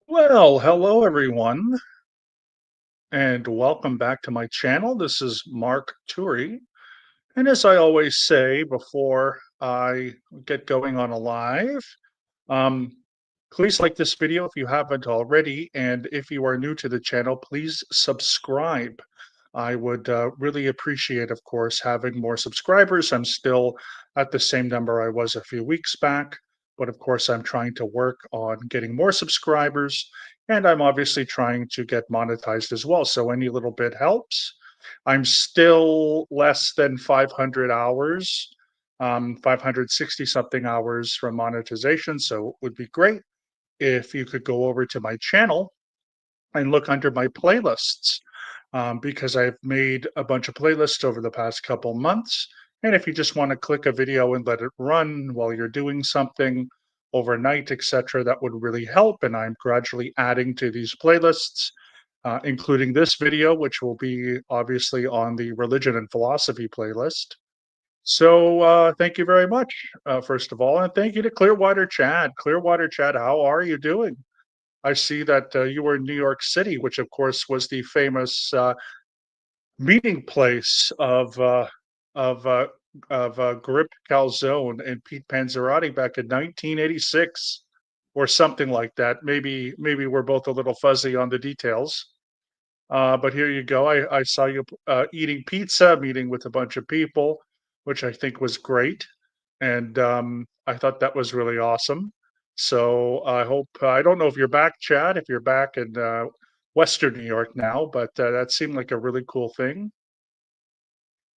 Well, hello everyone, and welcome back to my channel. This is Mark Turi, and as I always say before I get going on a live, um, please like this video if you haven't already, and if you are new to the channel, please subscribe. I would really appreciate, of course, having more subscribers. I'm still at the same number I was a few weeks back, but of course, I'm trying to work on getting more subscribers, and I'm obviously trying to get monetized as well. So any little bit helps. I'm still less than 500 hours, 560 something hours from monetization. So it would be great if you could go over to my channel and look under my playlists because I've made a bunch of playlists over the past couple months. And if you just want to click a video and let it run while you're doing something overnight, etc., that would really help. And I'm gradually adding to these playlists, including this video, which will be obviously on the religion and philosophy playlist. So thank you very much, first of all, and thank you to Clearwater Chad. Clearwater Chad, how are you doing? I see that you were in New York City, which of course was the famous meeting place of uh, Grip Calzone and Pete Panzerotti back in 1986, or something like that. Maybe we're both a little fuzzy on the details. But here you go. I saw you eating pizza, meeting with a bunch of people, which I think was great, and I thought that was really awesome. So I hope I don't know if you're back, Chad, if you're back in Western New York now, but that seemed like a really cool thing.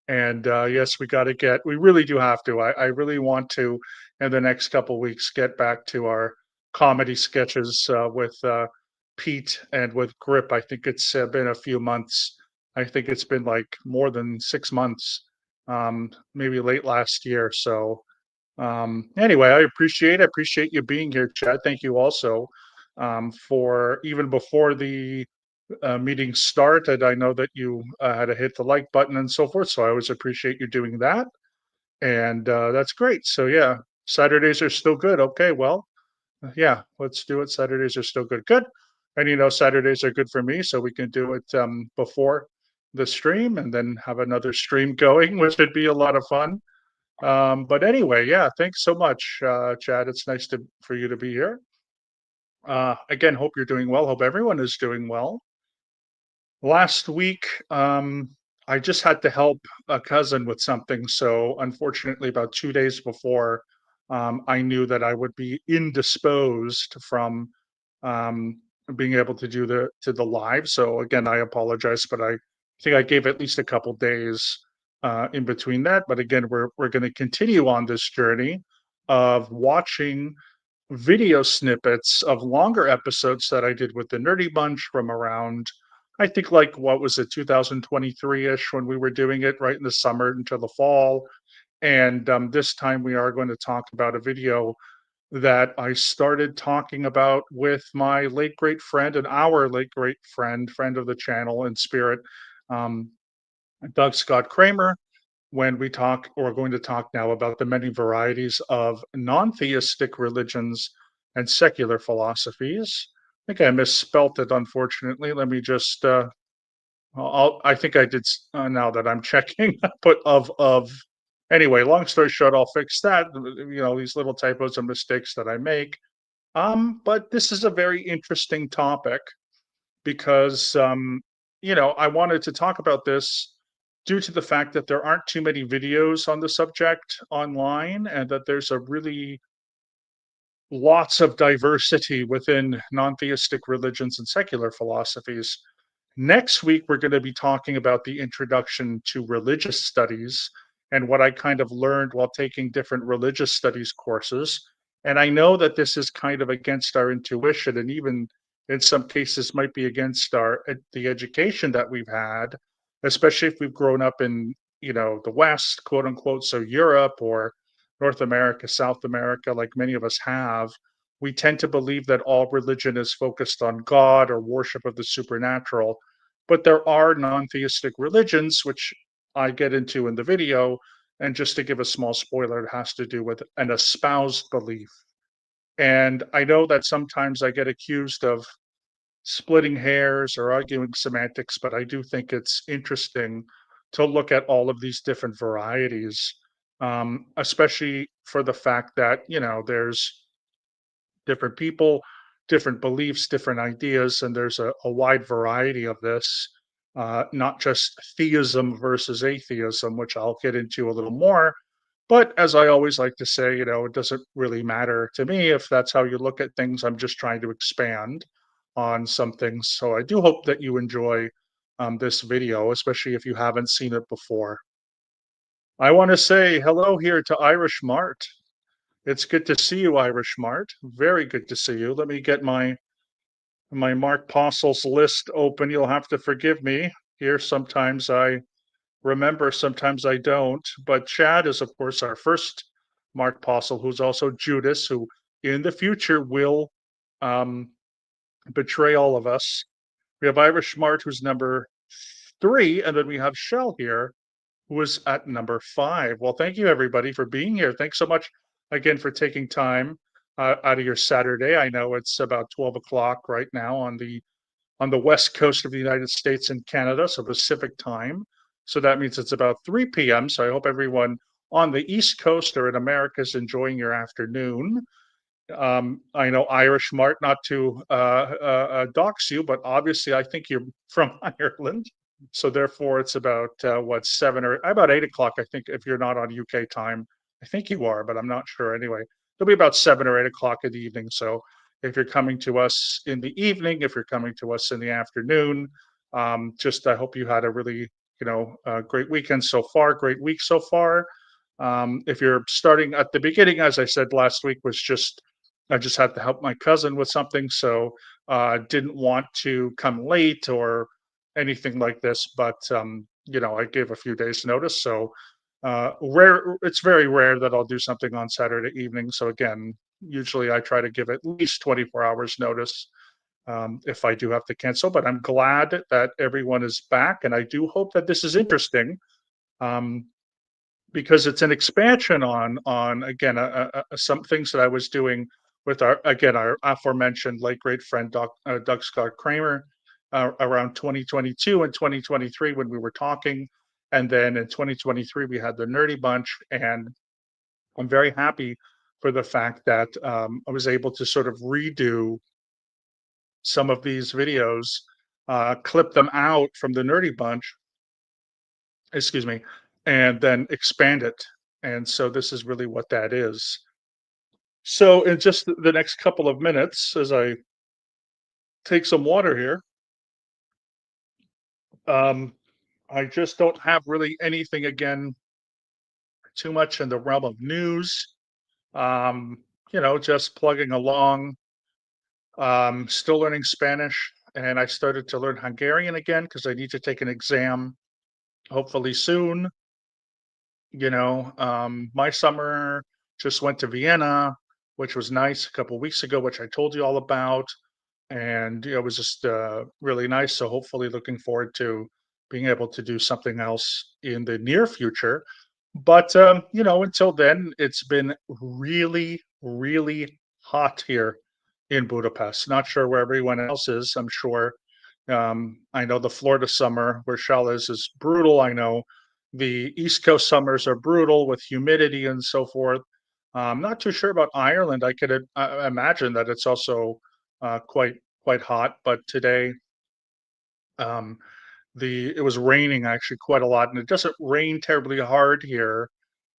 And yes, we got to get. We really do have to. I really want to, in the next couple weeks, get back to our comedy sketches with Pete and with Grip. I think it's been a few months. I think it's been like more than 6 months, maybe late last year. So anyway, I appreciate you being here, Chad. Thank you also for even before the meeting started. I know that you had to hit the like button and so forth, so I always appreciate you doing that, and that's great. So yeah, Saturdays are still good. Okay, well, yeah, let's do it. Saturdays are still good. Good, and Saturdays are good for me, so we can do it before the stream and then have another stream going, which would be a lot of fun. But anyway, yeah, thanks so much, Chad. It's nice to for you to be here. Again, hope you're doing well. Hope everyone is doing well. Last week, I just had to help a cousin with something. So unfortunately, about 2 days before, I knew that I would be indisposed from um, being able to do the live. So again, I apologize, but I think I gave at least a couple days in between that. But again, we're going to continue on this journey of watching video snippets of longer episodes that I did with the Nerdy Bunch from around, I think, like, what was it, 2023-ish, when we were doing it right in the summer until the fall. And this time we are going to talk about a video that I started talking about with my late great friend and our late great friend of the channel in spirit, um, Doug Scott Kramer, when we're going to talk now about the many varieties of non-theistic religions and secular philosophies. I think I misspelt it, unfortunately. Let me just, I think I did, now that I'm checking, put of. Anyway, long story short, I'll fix that. These little typos and mistakes that I make. But this is a very interesting topic because I wanted to talk about this due to the fact that there aren't too many videos on the subject online, and that there's a really lots of diversity within non-theistic religions and secular philosophies. Next week, we're going to be talking about the introduction to religious studies and what I kind of learned while taking different religious studies courses. And I know that this is kind of against our intuition, and even in some cases might be against the education that we've had, especially if we've grown up in the West, quote unquote, so Europe or North America, South America, like many of us have. We tend to believe that all religion is focused on God or worship of the supernatural, but there are non-theistic religions, which I get into in the video. And just to give a small spoiler, it has to do with an espoused belief. And I know that sometimes I get accused of splitting hairs or arguing semantics, but I do think it's interesting to look at all of these different varieties, especially for the fact that, there's different people, different beliefs, different ideas, and there's a wide variety of this, not just theism versus atheism, which I'll get into a little more. But as I always like to say, it doesn't really matter to me if that's how you look at things. I'm just trying to expand on some things. So I do hope that you enjoy this video, especially if you haven't seen it before. I want to say hello here to Irish Mart. It's good to see you, Irish Mart. Very good to see you. Let me get my Mark Postles list open. You'll have to forgive me here. Sometimes I remember, sometimes I don't. But Chad is, of course, our first Mark Postle, who's also Judas, who in the future will um, betray all of us. We have Irish Mart, who's number 3, and then we have Shell here, who is at number 5. Well, thank you everybody for being here. Thanks so much again for taking time out of your Saturday. I know it's about 12 o'clock right now on the west coast of the United States and Canada, so Pacific time. So that means it's about 3 p.m. So I hope everyone on the East Coast or in America is enjoying your afternoon. I know Irish Mart, not to dox you, but obviously I think you're from Ireland. So therefore, it's about what 8 o'clock. I think if you're not on UK time, I think you are, but I'm not sure. Anyway, it'll be about 7 or 8 o'clock in the evening. So if you're coming to us in the evening, if you're coming to us in the afternoon, just I hope you had a really great weekend so far, great week so far. If you're starting at the beginning, as I said last week, was just I just had to help my cousin with something, so didn't want to come late or anything like this. But I gave a few days' notice, so rare. It's very rare that I'll do something on Saturday evening. So again, usually I try to give at least 24 hours notice if I do have to cancel. But I'm glad that everyone is back, and I do hope that this is interesting. Um, because it's an expansion on again some things that I was doing with our aforementioned late great friend Doug Scott Kramer around 2022 and 2023 when we were talking, and then in 2023 we had the Nerdy Bunch, and I'm very happy for the fact that I was able to sort of redo some of these videos, clip them out from the Nerdy Bunch, excuse me, and then expand it. And so this is really what that is. So in just the next couple of minutes, as I take some water here, um, I just don't have really anything again too much in the realm of news. Um, just plugging along. Still learning Spanish, and I started to learn Hungarian again because I need to take an exam hopefully soon. My summer just went to Vienna, which was nice a couple weeks ago, which I told you all about. And it was just really nice. So hopefully, looking forward to being able to do something else in the near future. But until then, it's been really, really hot here in Budapest. Not sure where everyone else is. I'm sure. I know the Florida summer where Shell is brutal. I know the East Coast summers are brutal with humidity and so forth. I'm not too sure about Ireland. I could imagine that it's also quite hot. But today, um, the it was raining actually quite a lot, and it doesn't rain terribly hard here.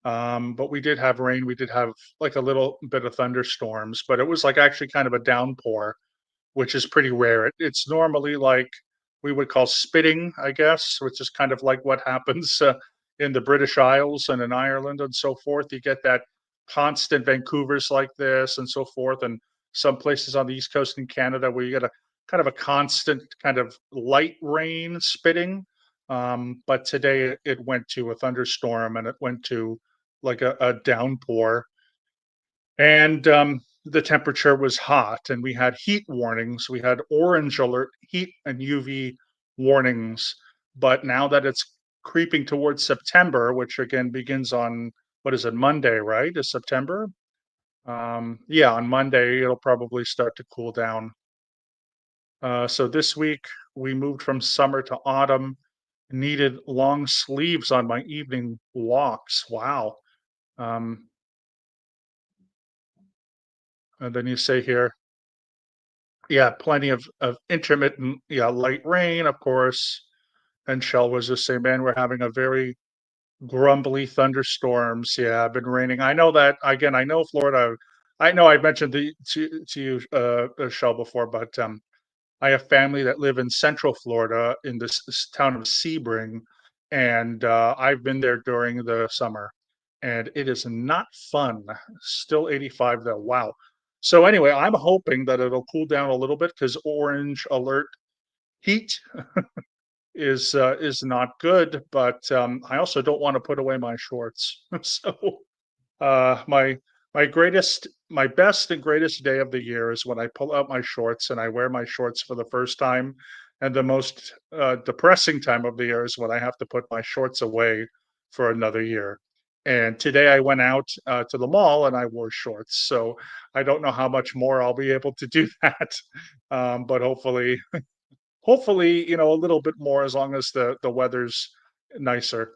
But we did have rain. We did have like a little bit of thunderstorms, but it was like actually kind of a downpour, which is pretty rare. It's normally like we would call spitting, I guess, which is kind of like what happens in the British Isles and in Ireland and so forth. You get that constant Vancouver's like this and so forth, and some places on the East Coast in Canada where you get a kind of a constant kind of light rain spitting. But today it went to a thunderstorm and it went to like a downpour, and the temperature was hot, and we had heat warnings. We had orange alert heat and UV warnings. But now that it's creeping towards September, which again begins on, what is it, Monday, right? Is September? Yeah, on Monday it'll probably start to cool down. So this week we moved from summer to autumn. Needed long sleeves on my evening walks. Wow. Um, and then you say here, yeah, plenty of intermittent, yeah, light rain, of course. And Shell was just saying, man, we're having a very grumbly thunderstorms. Yeah, been raining. I know that again. I know Florida. I know I mentioned to you, Shell, before, but I have family that live in Central Florida in this town of Sebring, and I've been there during the summer, and it is not fun. Still 85 though. Wow. So anyway, I'm hoping that it'll cool down a little bit because orange alert heat is not good, but I also don't want to put away my shorts. So my my best and greatest day of the year is when I pull out my shorts and I wear my shorts for the first time, and the most depressing time of the year is when I have to put my shorts away for another year. And today I went out to the mall and I wore shorts, so I don't know how much more I'll be able to do that, but hopefully, a little bit more as long as the weather's nicer.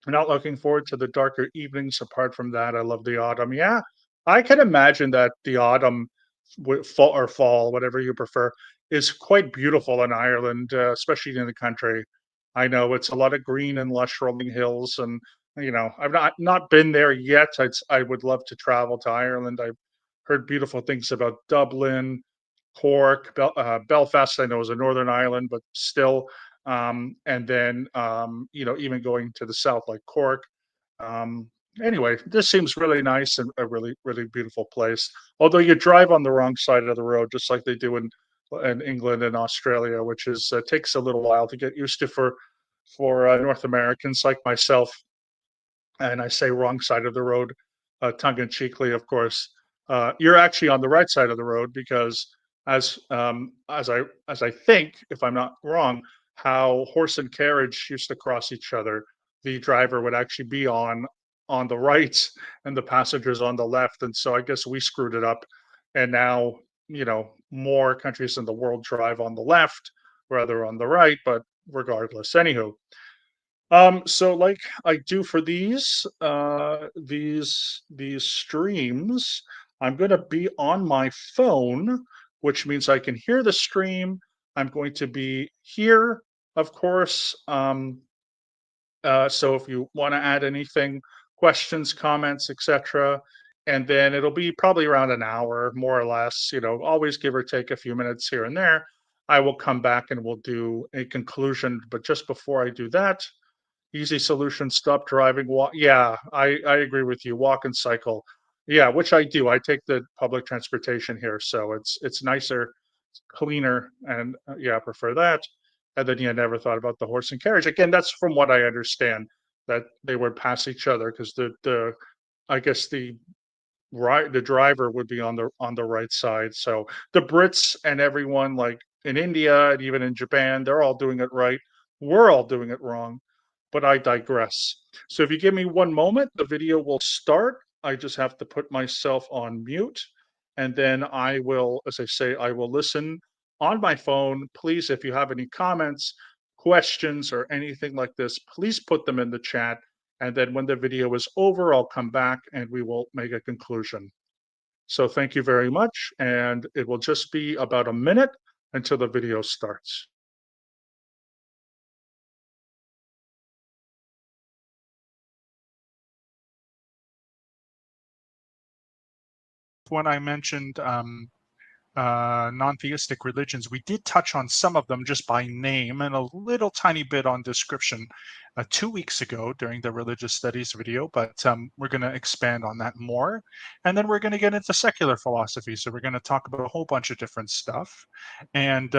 Not looking forward to the darker evenings. Apart from that, I love the autumn. Yeah, I can imagine that the autumn, fall, whatever you prefer, is quite beautiful in Ireland, especially in the country. I know it's a lot of green and lush rolling hills, and I've not been there yet. I would love to travel to Ireland. I've heard beautiful things about Dublin, Cork, Belfast. I know is a Northern Ireland, but still, and then even going to the south like Cork. Um, anyway, this seems really nice and a really really beautiful place. Although you drive on the wrong side of the road, just like they do in England and Australia, which is takes a little while to get used to for North Americans like myself. And I say wrong side of the road, tongue in cheekly, of course. You're actually on the right side of the road because, as I think, if I'm not wrong, how horse and carriage used to cross each other, the driver would actually be on the right and the passengers on the left, and so I guess we screwed it up, and now more countries in the world drive on the left rather on the right, but regardless, anywho. So like I do for these streams, I'm gonna be on my phone, which means I can hear the stream. I'm going to be here, of course. So if you want to add anything, questions, comments, etc., and then it'll be probably around an hour, more or less. Always give or take a few minutes here and there. I will come back and we'll do a conclusion. But just before I do that, easy solution, stop driving, walk. Yeah, I agree with you. Walk and cycle. Yeah, which I do. I take the public transportation here, so it's nicer, cleaner, and yeah, I prefer that. And then you never thought about the horse and carriage. Again, that's from what I understand that they would pass each other because the I guess the driver would be on the right side. So the Brits and everyone like in India and even in Japan, they're all doing it right. We're all doing it wrong, but I digress. So if you give me one moment, the video will start. I just have to put myself on mute, and then I will, as I say, I will listen on my phone. Please, if you have any comments, questions, or anything like this, please put them in the chat. And then when the video is over, I'll come back and we will make a conclusion. So thank you very much. And it will just be about a minute until the video starts. When I mentioned non-theistic religions, we did touch on some of them just by name and a little tiny bit on description 2 weeks ago during the religious studies video, but we're going to expand on that more. And then we're going to get into secular philosophy. So we're going to talk about a whole bunch of different stuff. And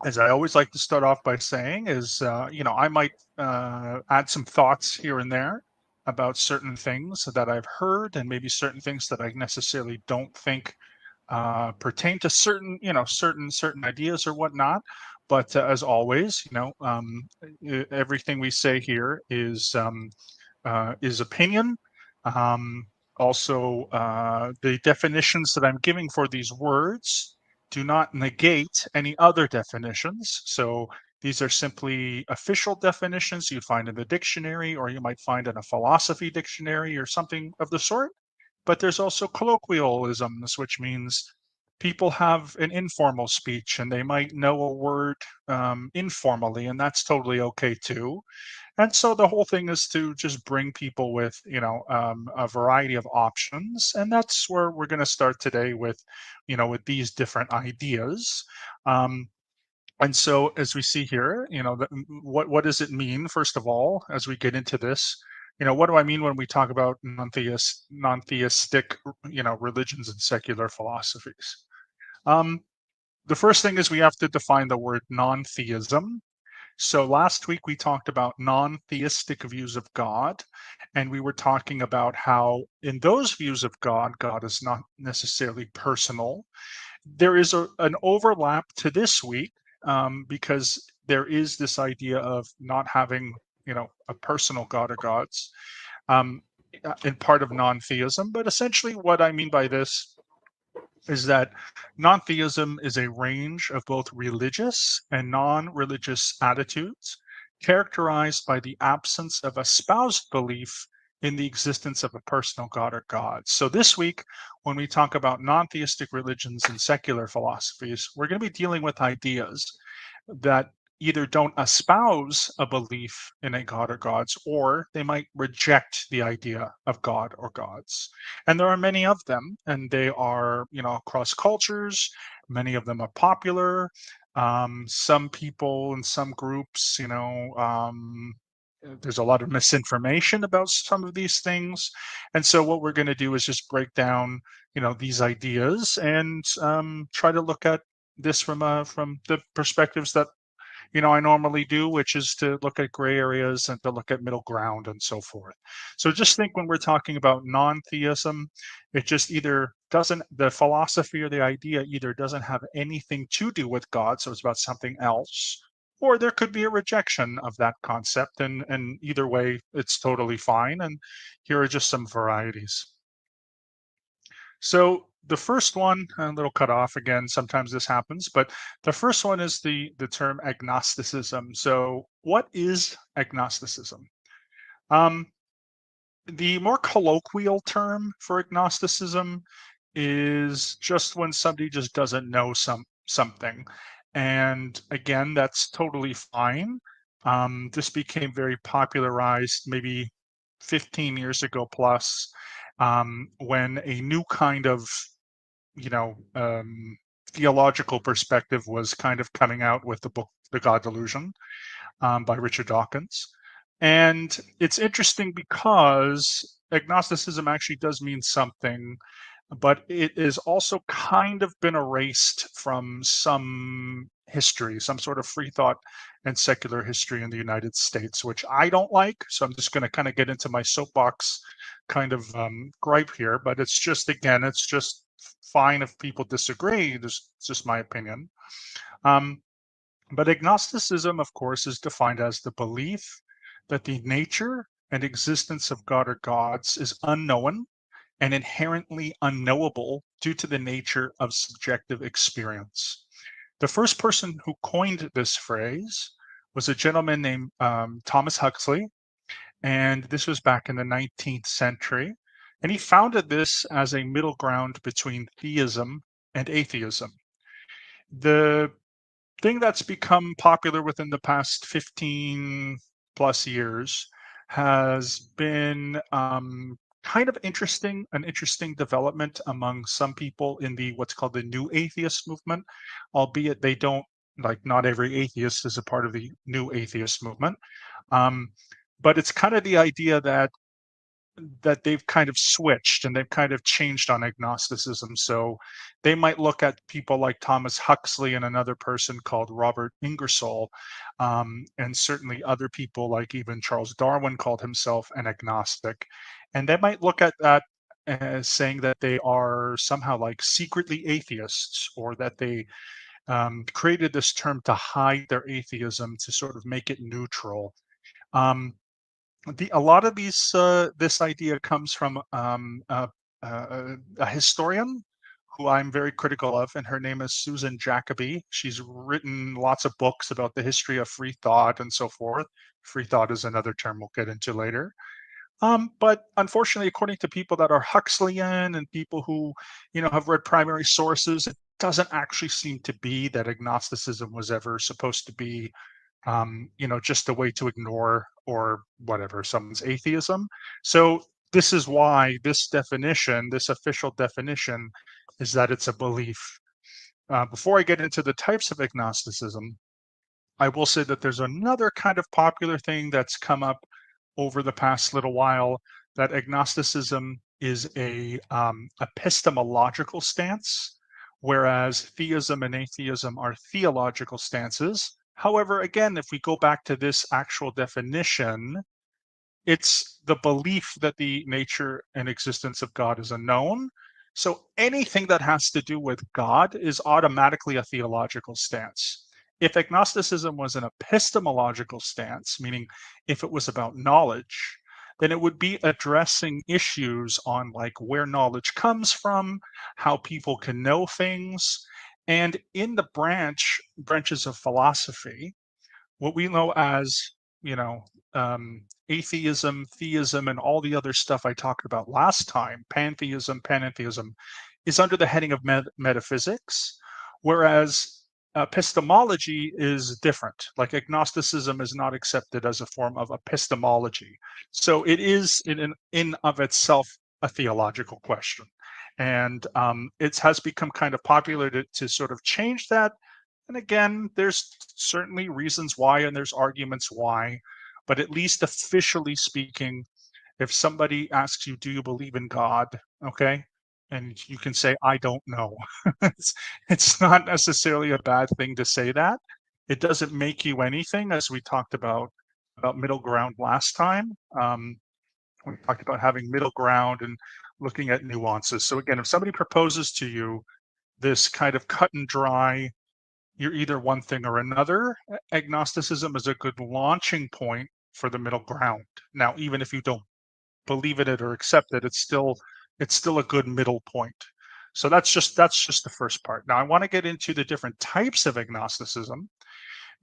as I always like to start off by saying is, I might add some thoughts here and there about certain things that I've heard and maybe certain things that I necessarily don't think pertain to certain ideas or whatnot. But as always, everything we say here is opinion. Also, the definitions that I'm giving for these words do not negate any other definitions. So these are simply official definitions you'd find in the dictionary, or you might find in a philosophy dictionary or something of the sort. But there's also colloquialisms, which means people have an informal speech and they might know a word informally, and that's totally okay too. And so the whole thing is to just bring people with, a variety of options, and that's where we're going to start today with, with these different ideas. Um, and so, as we see here, what does it mean? First of all, as we get into this, what do I mean when we talk about non-theistic, religions and secular philosophies? Um, the first thing is we have to define the word non-theism. So last week we talked about non-theistic views of God, and we were talking about how in those views of God, God is not necessarily personal. There is an overlap to this week, because there is this idea of not having, a personal God or gods, um, in part of non-theism. But essentially, what I mean by this is that non-theism is a range of both religious and non-religious attitudes characterized by the absence of espoused belief in the existence of a personal God or gods. So this week, when we talk about non-theistic religions and secular philosophies, we're going to be dealing with ideas that either don't espouse a belief in a god or gods, or they might reject the idea of God or gods. And there are many of them, and they are, across cultures. Many of them are popular. Some people and some groups, there's a lot of misinformation about some of these things. And so what we're going to do is just break down, these ideas and try to look at this from the perspectives that I normally do, which is to look at gray areas and to look at middle ground and so forth. So just think when we're talking about non-theism, it just either doesn't, the philosophy or the idea either doesn't have anything to do with God, so it's about something else, or there could be a rejection of that concept. And either way, it's totally fine. And here are just some varieties. So the first one, a little cut off again, sometimes this happens, but the first one is the term agnosticism. So what is agnosticism? Um, the more colloquial term for agnosticism is just when somebody just doesn't know something. And again, that's totally fine. This became very popularized maybe 15 years ago plus, when a new kind of you know, um, theological perspective was kind of coming out with the book The God Delusion, by Richard Dawkins. And it's interesting because agnosticism actually does mean something, but it is also kind of been erased from some history, some sort of free thought and secular history in the United States, which I don't like. So I'm just going to kind of get into my soapbox kind of gripe here. But it's just, again, it's just fine if people disagree. It's just my opinion. Um, but agnosticism, of course, is defined as the belief that the nature and existence of God or gods is unknown and inherently unknowable due to the nature of subjective experience. The first person who coined this phrase was a gentleman named Thomas Huxley, and this was back in the 19th century. And he founded this as a middle ground between theism and atheism. The thing that's become popular within the past 15 plus years has been kind of interesting, an interesting development among some people in the what's called the new atheist movement, albeit they don't, like, not every atheist is a part of the new atheist movement. Um, but it's kind of the idea that they've kind of switched and they've kind of changed on agnosticism. So they might look at people like Thomas Huxley and another person called Robert Ingersoll, and certainly other people like even Charles Darwin called himself an agnostic. And they might look at that as saying that they are somehow like secretly atheists, or that they created this term to hide their atheism, to sort of make it neutral. Um, A lot of this idea comes from a historian who I'm very critical of, and her name is Susan Jacoby. She's written lots of books about the history of free thought and so forth. Free thought is another term we'll get into later. But unfortunately, according to people that are Huxleyan and people who, have read primary sources, it doesn't actually seem to be that agnosticism was ever supposed to be, just a way to ignore or whatever someone's atheism. So this is why this definition, this official definition, is that it's a belief. Before I get into the types of agnosticism, I will say that there's another kind of popular thing that's come up over the past little while, that agnosticism is a epistemological stance, whereas theism and atheism are theological stances. However, again, if we go back to this actual definition, it's the belief that the nature and existence of God is unknown. So anything that has to do with God is automatically a theological stance. If agnosticism was an epistemological stance, meaning if it was about knowledge, then it would be addressing issues on like where knowledge comes from, how people can know things. And in the branches of philosophy, what we know as, you know, atheism, theism, and all the other stuff I talked about last time, pantheism, panentheism, is under the heading of metaphysics, whereas epistemology is different. Like agnosticism is not accepted as a form of epistemology. So it is in of itself a theological question. And it has become kind of popular to sort of change that, and again, there's certainly reasons why and there's arguments why, but at least officially speaking, if somebody asks you, do you believe in God? Okay. And you can say, I don't know. it's, it's not necessarily a bad thing to say that. It doesn't make you anything, as we talked about middle ground last time. We talked about having middle ground and looking at nuances. So again, if somebody proposes to you this kind of cut and dry, you're either one thing or another, agnosticism is a good launching point for the middle ground. Now, even if you don't believe in it or accept it, it's still a good middle point. So that's just the first part. Now I want to get into the different types of agnosticism,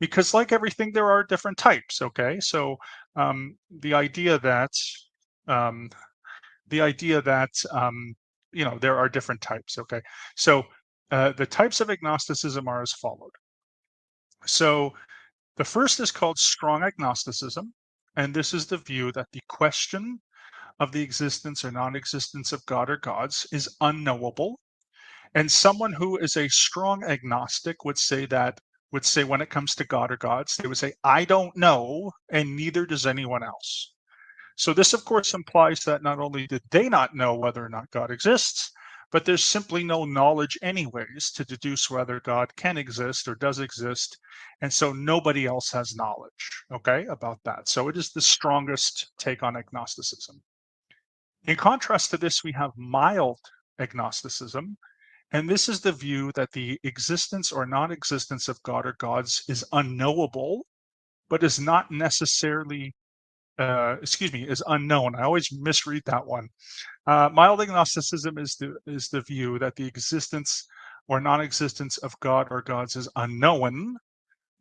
because like everything, there are different types. Okay, so the idea that um, there are different types. Okay, so the types of agnosticism are as followed. So the first is called strong agnosticism, and this is the view that the question of the existence or non-existence of God or gods is unknowable. And someone who is a strong agnostic would say when it comes to God or gods, they would say, I don't know, and neither does anyone else. So this, of course, implies that not only did they not know whether or not God exists, but there's simply no knowledge anyways to deduce whether God can exist or does exist. And so nobody else has knowledge, okay, about that. So it is the strongest take on agnosticism. In contrast to this, we have mild agnosticism. And this is the view that the existence or non-existence of God or gods is unknowable, but is not necessarily is unknown. I always misread that one. Mild agnosticism is the view that the existence or non-existence of God or gods is unknown,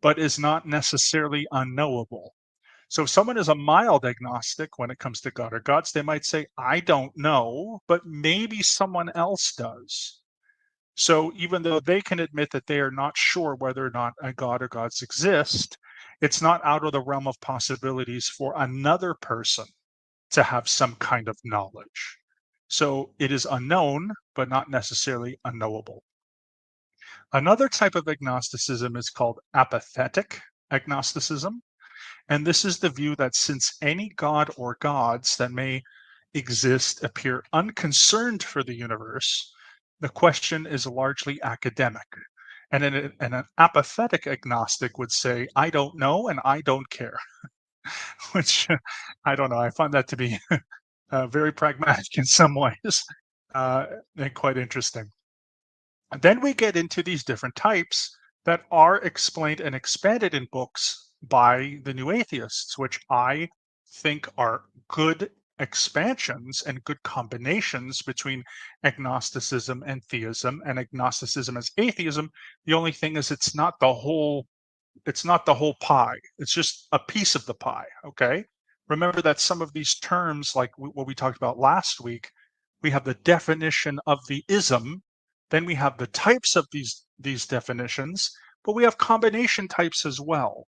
but is not necessarily unknowable. So if someone is a mild agnostic when it comes to God or gods, they might say, I don't know, but maybe someone else does. So even though they can admit that they are not sure whether or not a God or gods exist, it's not out of the realm of possibilities for another person to have some kind of knowledge. So it is unknown, but not necessarily unknowable. Another type of agnosticism is called apathetic agnosticism. And this is the view that since any god or gods that may exist appear unconcerned for the universe, the question is largely academic. And an apathetic agnostic would say, I don't know and I don't care, which I don't know. I find that to be very pragmatic in some ways and quite interesting. And then we get into these different types that are explained and expanded in books by the new atheists, which I think are good expansions and good combinations between agnosticism and theism, and agnosticism as atheism. The only thing is it's not the whole pie. It's just a piece of the pie, okay? Remember that some of these terms, like what we talked about last week, we have the definition of the ism, then we have the types of these definitions, but we have combination types as well.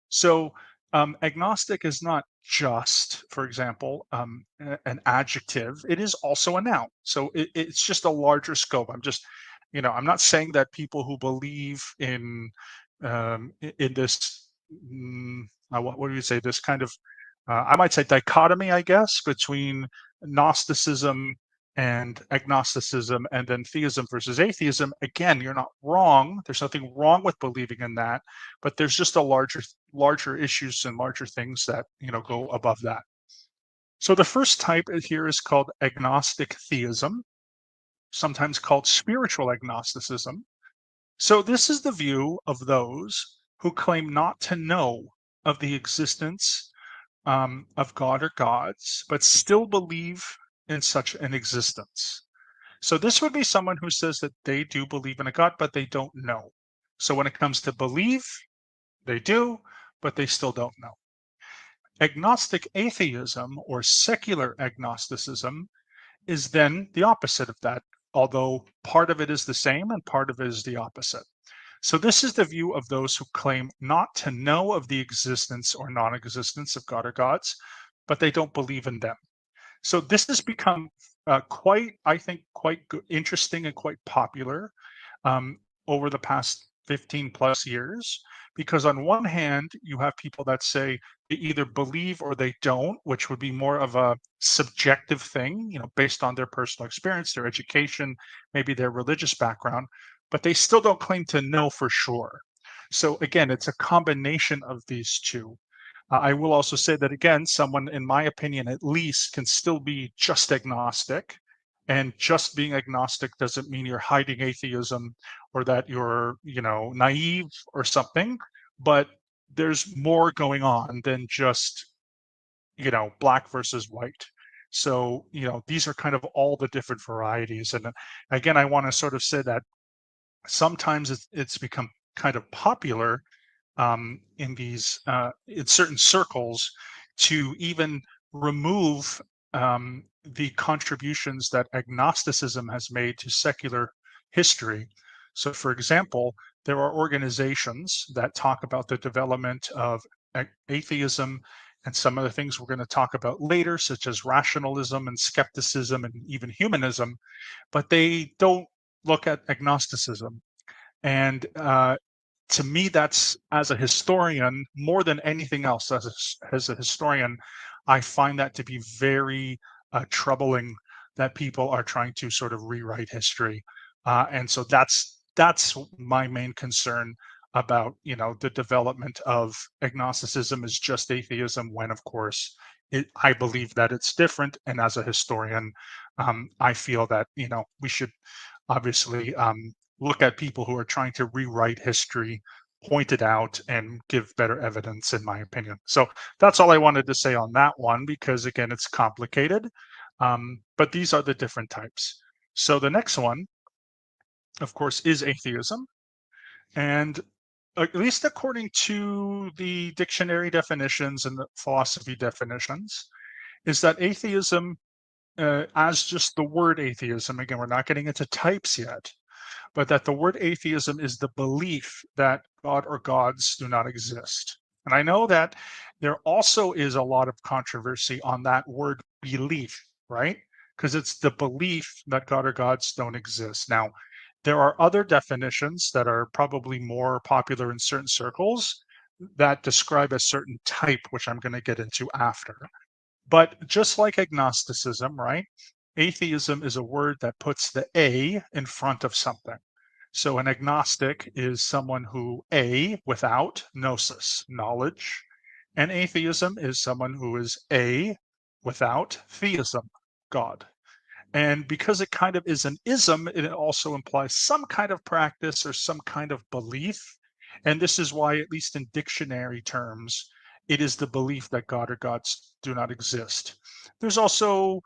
So agnostic is not just, for example, an adjective. It is also a noun. So it's just a larger scope. I'm not saying that people who believe in this, what do you say, this kind of, I might say dichotomy, I guess, between Gnosticism and agnosticism and then theism versus atheism. Again, you're not wrong. There's nothing wrong with believing in that, but there's just a larger issues and larger things that go above that. So the first type here is called agnostic theism, sometimes called spiritual agnosticism. So this is the view of those who claim not to know of the existence of God or gods, but still believe in such an existence. So this would be someone who says that they do believe in a God, but they don't know. So when it comes to believe, they do, but they still don't know. Agnostic atheism or secular agnosticism is then the opposite of that, although part of it is the same and part of it is the opposite. So this is the view of those who claim not to know of the existence or non-existence of God or gods, but they don't believe in them. So this has become I think, quite interesting and quite popular over the past 15 plus years, because on one hand, you have people that say they either believe or they don't, which would be more of a subjective thing, based on their personal experience, their education, maybe their religious background, but they still don't claim to know for sure. So again, it's a combination of these two. I will also say that, again, someone, in my opinion, at least, can still be just agnostic. And just being agnostic doesn't mean you're hiding atheism or that you're, naive or something. But there's more going on than just, black versus white. So, these are kind of all the different varieties. And again, I want to sort of say that sometimes it's become kind of popular in certain circles to even remove the contributions that agnosticism has made to secular history. So, for example, there are organizations that talk about the development of atheism and some of the things we're going to talk about later, such as rationalism and skepticism and even humanism, but they don't look at agnosticism. And to me, that's, as a historian, more than anything else, as a historian, I find that to be very troubling, that people are trying to sort of rewrite history. And so that's my main concern about, the development of agnosticism is just atheism, when, of course, I believe that it's different. And as a historian, I feel that, we should obviously look at people who are trying to rewrite history, point it out, and give better evidence, in my opinion. So that's all I wanted to say on that one, because again, it's complicated. But these are the different types. So the next one, of course, is atheism. And at least according to the dictionary definitions and the philosophy definitions, is that atheism, as just the word atheism, again, we're not getting into types yet, but that the word atheism is the belief that God or gods do not exist. And I know that there also is a lot of controversy on that word belief, right? Because it's the belief that God or gods don't exist. Now, there are other definitions that are probably more popular in certain circles that describe a certain type, which I'm going to get into after. But just like agnosticism, right? Atheism is a word that puts the A in front of something. So an agnostic is someone who, A, without gnosis, knowledge, and atheism is someone who is A, without theism, God. And because it kind of is an ism, it also implies some kind of practice or some kind of belief. And this is why, at least in dictionary terms, it is the belief that God or gods do not exist. There's also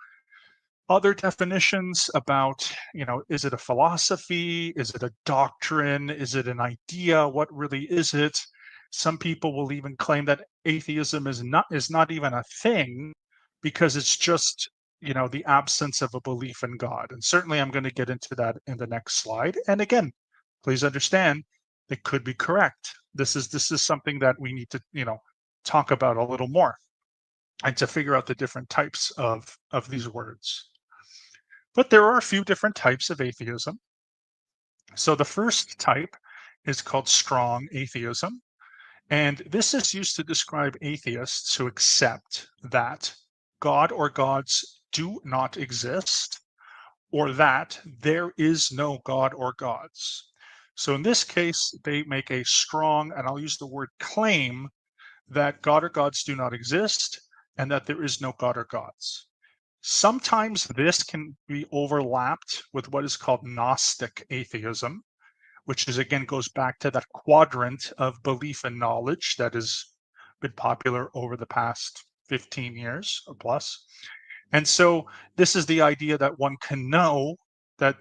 other definitions about, is it a philosophy? Is it a doctrine? Is it an idea? What really is it? Some people will even claim that atheism is not even a thing because it's just, the absence of a belief in God. And certainly I'm going to get into that in the next slide. And again, please understand, it could be correct. This is something that we need to, talk about a little more and to figure out the different types of these words. But there are a few different types of atheism. So the first type is called strong atheism. And this is used to describe atheists who accept that God or gods do not exist, or that there is no God or gods. So in this case, they make a strong, and I'll use the word claim, that God or gods do not exist and that there is no God or gods. Sometimes this can be overlapped with what is called Gnostic atheism, which is again goes back to that quadrant of belief and knowledge that has been popular over the past 15 years or plus. And so this is the idea that one can know that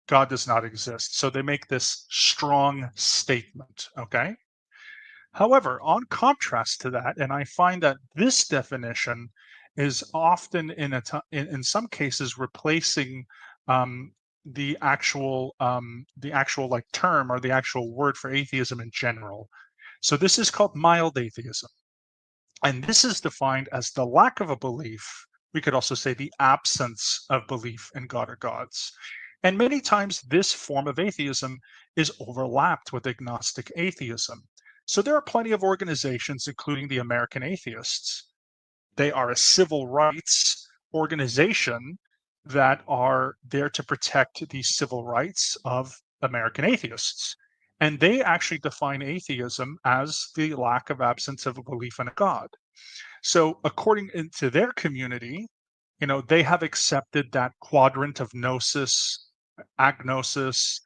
God does not exist. So they make this strong statement, okay? However, on contrast to that, and I find that this definition is often in some cases replacing um, the actual like term or the actual word for atheism in general. So this is called mild atheism, and this is defined as the lack of a belief. We could also say the absence of belief in God or gods. And many times this form of atheism is overlapped with agnostic atheism. So there are plenty of organizations, including the American Atheists. They are a civil rights organization that are there to protect the civil rights of American atheists. And they actually define atheism as the lack of absence of a belief in a God. So according to their community, they have accepted that quadrant of gnosis, agnosis,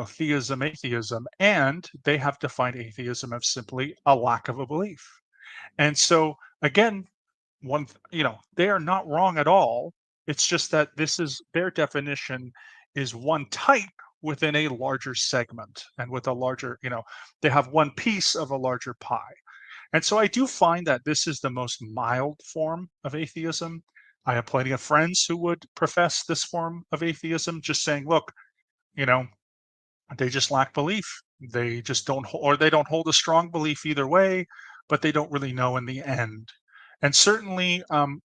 theism, atheism, and they have defined atheism as simply a lack of a belief. And so again, they are not wrong at all. It's just that this is their definition is one type within a larger segment and with a larger, they have one piece of a larger pie. And so I do find that this is the most mild form of atheism. I have plenty of friends who would profess this form of atheism, just saying, look, you know, they just lack belief. They just don't, or they don't hold a strong belief either way, but they don't really know in the end. And certainly,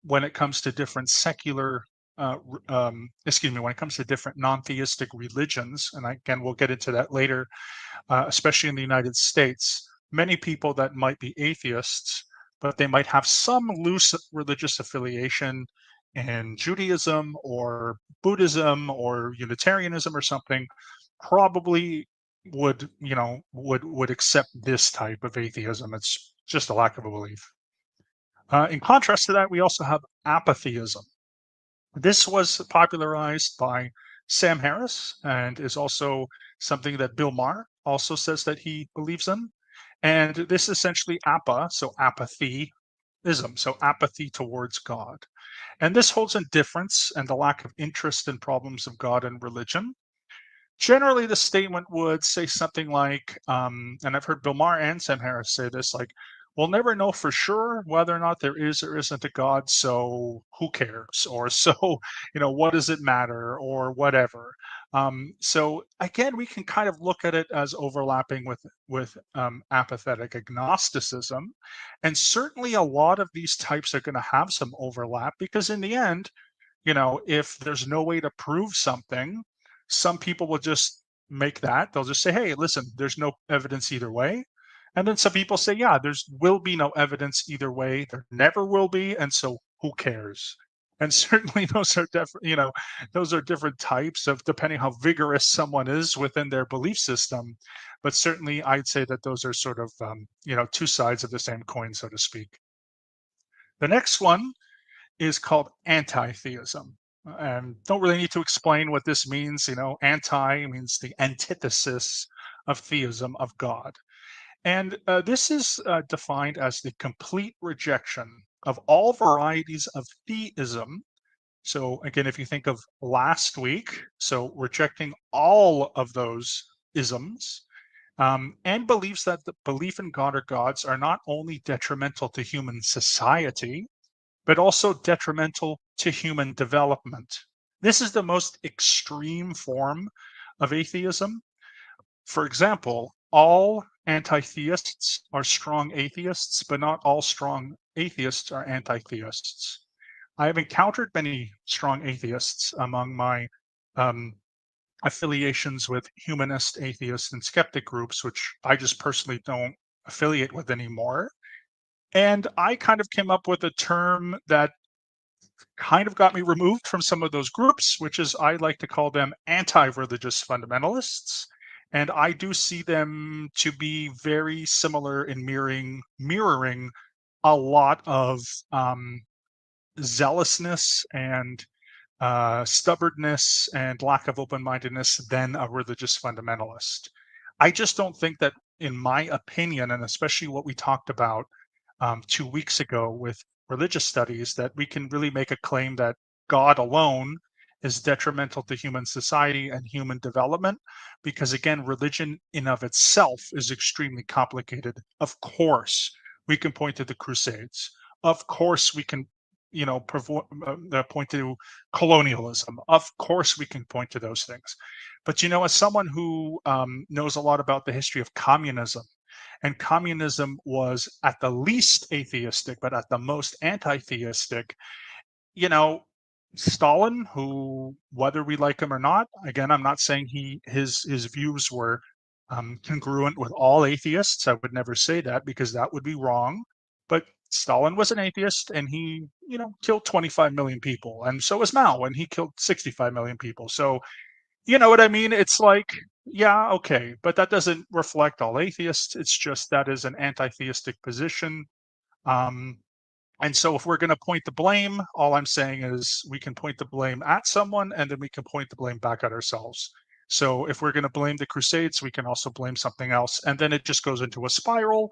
when it comes to different secular, when it comes to different non-theistic religions, and again, we'll get into that later, especially in the United States, many people that might be atheists, but they might have some loose religious affiliation in Judaism or Buddhism or Unitarianism or something, probably would accept this type of atheism. It's just a lack of a belief. In contrast to that, we also have apatheism. This was popularized by Sam Harris and is also something that Bill Maher also says that he believes in. And this is essentially so apatheism, so apathy towards God. And this holds indifference and the lack of interest in problems of God and religion. Generally, the statement would say something like, and I've heard Bill Maher and Sam Harris say this, like, we'll never know for sure whether or not there is or isn't a God, so who cares? Or so, what does it matter? Or whatever. So again, we can kind of look at it as overlapping with apathetic agnosticism. And certainly a lot of these types are going to have some overlap because in the end, if there's no way to prove something, some people will just make that. They'll just say, hey, listen, there's no evidence either way. And then some people say, yeah, there's will be no evidence either way. There never will be. And so who cares? And certainly those are those are different types of depending how vigorous someone is within their belief system. But certainly I'd say that those are sort of, two sides of the same coin, so to speak. The next one is called anti-theism. And don't really need to explain what this means. Anti means the antithesis of theism, of God. And this is defined as the complete rejection of all varieties of theism. So, again, if you think of last week, so rejecting all of those isms, and believes that the belief in God or gods are not only detrimental to human society, but also detrimental to human development. This is the most extreme form of atheism. For example, all anti theists are strong atheists, but not all strong atheists are anti theists. I have encountered many strong atheists among my um, affiliations with humanist, atheist, and skeptic groups, which I just personally don't affiliate with anymore. And I kind of came up with a term that kind of got me removed from some of those groups, which is I like to call them anti-religious fundamentalists. And I do see them to be very similar in mirroring a lot of um, zealousness and stubbornness and lack of open-mindedness than a religious fundamentalist. I just don't think that, in my opinion, and especially what we talked about 2 weeks ago with religious studies, that we can really make a claim that God alone is detrimental to human society and human development, because again, religion in of itself is extremely complicated. Of course, we can point to the Crusades. Of course, we can, point to colonialism. Of course, we can point to those things. But as someone who knows a lot about the history of communism, and communism was at the least atheistic, but at the most anti-theistic. You know, Stalin, who, whether we like him or not, again, I'm not saying his views were congruent with all atheists. I would never say that because that would be wrong. But Stalin was an atheist, and he, killed 25 million people, and so was Mao, and he killed 65 million people. So you know what I mean? It's like, yeah, okay, but that doesn't reflect all atheists. It's just that is an anti-theistic position. Um, and so if we're going to point the blame, all I'm saying is we can point the blame at someone and then we can point the blame back at ourselves. So if we're going to blame the Crusades, we can also blame something else. And then it just goes into a spiral.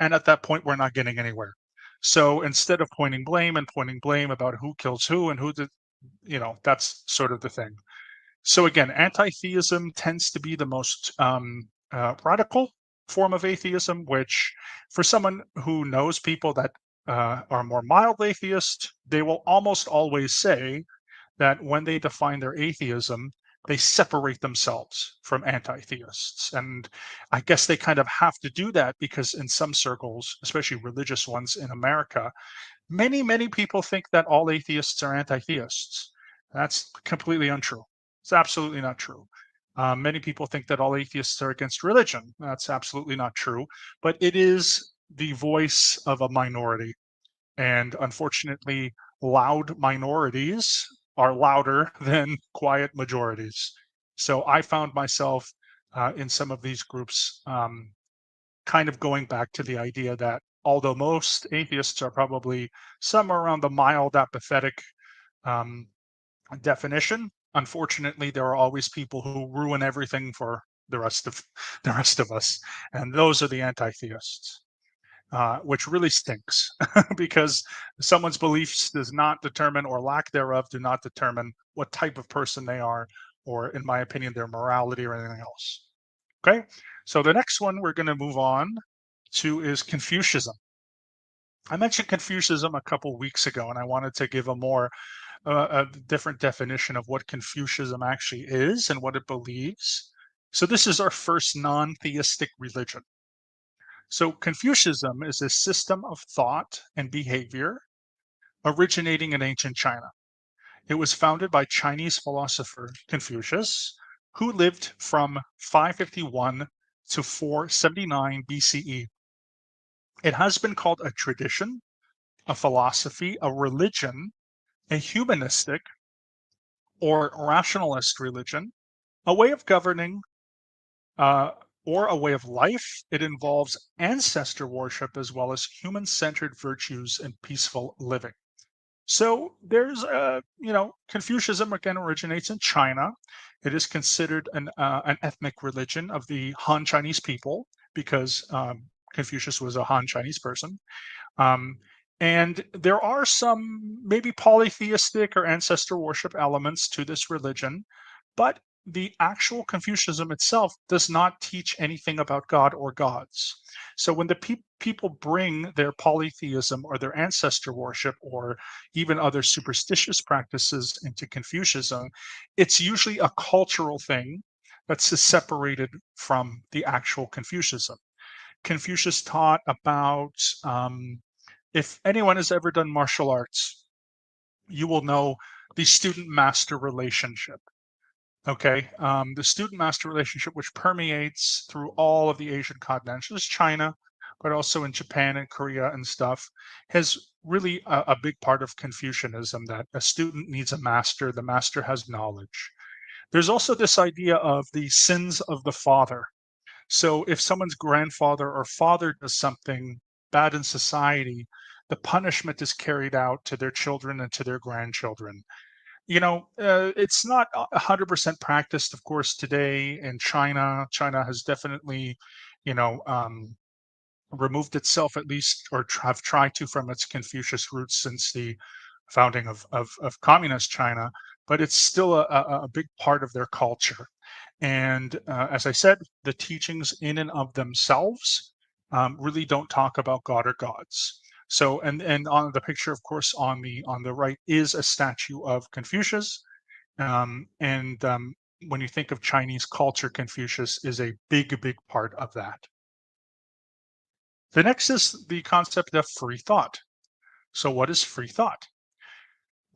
And at that point, we're not getting anywhere. So instead of pointing blame about who kills who and who did, that's sort of the thing. So again, anti-theism tends to be the most radical form of atheism, which for someone who knows people that are more mild atheist, they will almost always say that when they define their atheism, they separate themselves from anti-theists. And I guess they kind of have to do that because in some circles, especially religious ones in America, many people think that all atheists are anti-theists. That's completely untrue. It's absolutely not true. Many people think that all atheists are against religion. That's absolutely not true. But it is the voice of a minority. And unfortunately, loud minorities are louder than quiet majorities. So I found myself in some of these groups kind of going back to the idea that although most atheists are probably somewhere around the mild apathetic um, definition, unfortunately, there are always people who ruin everything for the rest of the rest of us, and those are the anti-theists, which really stinks because someone's beliefs does not determine, or lack thereof, do not determine what type of person they are, or, in my opinion, their morality or anything else. Okay, so the next one we're going to move on to is Confucianism. I mentioned Confucianism a couple weeks ago, and I wanted to give a different definition of what Confucianism actually is and what it believes. So this is our first non-theistic religion. So Confucianism is a system of thought and behavior originating in ancient China. It was founded by Chinese philosopher Confucius, who lived from 551 to 479 BCE. It has been called a tradition, a philosophy, a religion, a humanistic or rationalist religion, a way of governing, uh, or a way of life. It involves ancestor worship as well as human centered virtues and peaceful living. So there's, Confucianism again originates in China. It is considered an ethnic religion of the Han Chinese people. because Confucius was a Han Chinese person. Um, and there are some maybe polytheistic or ancestor worship elements to this religion, but the actual Confucianism itself does not teach anything about God or gods. So when the people bring their polytheism or their ancestor worship or even other superstitious practices into Confucianism, it's usually a cultural thing that's separated from the actual Confucianism. Confucius taught about if anyone has ever done martial arts, you will know the student master relationship. Okay. The student master relationship, which permeates through all of the Asian continent, not just China, but also in Japan and Korea and stuff, has really a big part of Confucianism that a student needs a master, the master has knowledge. There's also this idea of the sins of the father. So if someone's grandfather or father does something bad in society, the punishment is carried out to their children and to their grandchildren. It's not 100% practiced, of course, today in China. China has definitely, you know, removed itself at least, or have tried to, from its Confucius roots since the founding of communist China, but it's still a big part of their culture. And as I said, the teachings in and of themselves really don't talk about God or gods. So, and on the picture, of course, on the right is a statue of Confucius. And when you think of Chinese culture, Confucius is a big part of that. The next is the concept of free thought. So, what is free thought?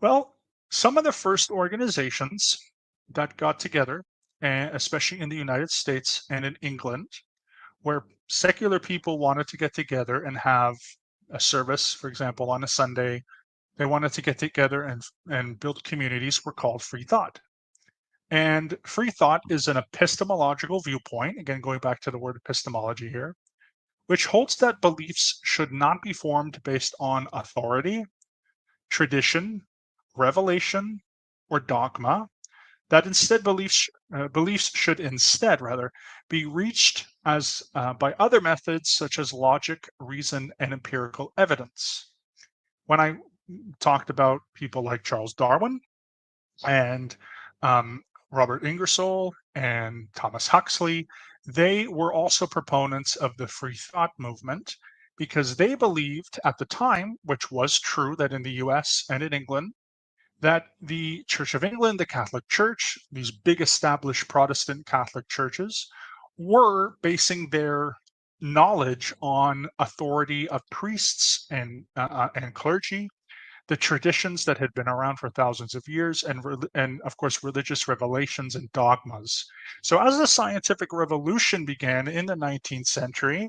Well, some of the first organizations that got together, especially in the United States and in England, where secular people wanted to get together and have a service, for example, on a Sunday, they wanted to get together and build communities, were called free thought. And free thought is an epistemological viewpoint, again, going back to the word epistemology here, which holds that beliefs should not be formed based on authority, tradition, revelation, or dogma, that instead beliefs should instead rather be reached as by other methods such as logic, reason, and empirical evidence. When I talked about people like Charles Darwin and um, Robert Ingersoll and Thomas Huxley, they were also proponents of the free thought movement because they believed at the time, which was true, that in the US and in England, that the Church of England, the Catholic Church, these big established Protestant Catholic churches, were basing their knowledge on authority of priests and clergy, the traditions that had been around for thousands of years, and of course religious revelations and dogmas. So as the scientific revolution began in the 19th century,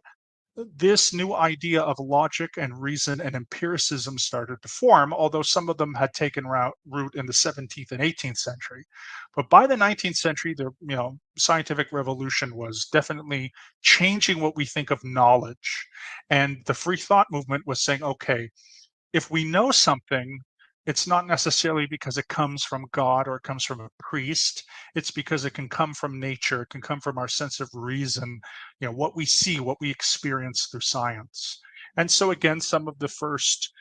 this new idea of logic and reason and empiricism started to form, although some of them had taken root in the 17th and 18th century. But by the 19th century, the scientific revolution was definitely changing what we think of knowledge. And the free thought movement was saying, okay, if we know something, it's not necessarily because it comes from God or it comes from a priest. It's because it can come from nature. It can come from our sense of reason, what we see, what we experience through science. And so, again, some of the first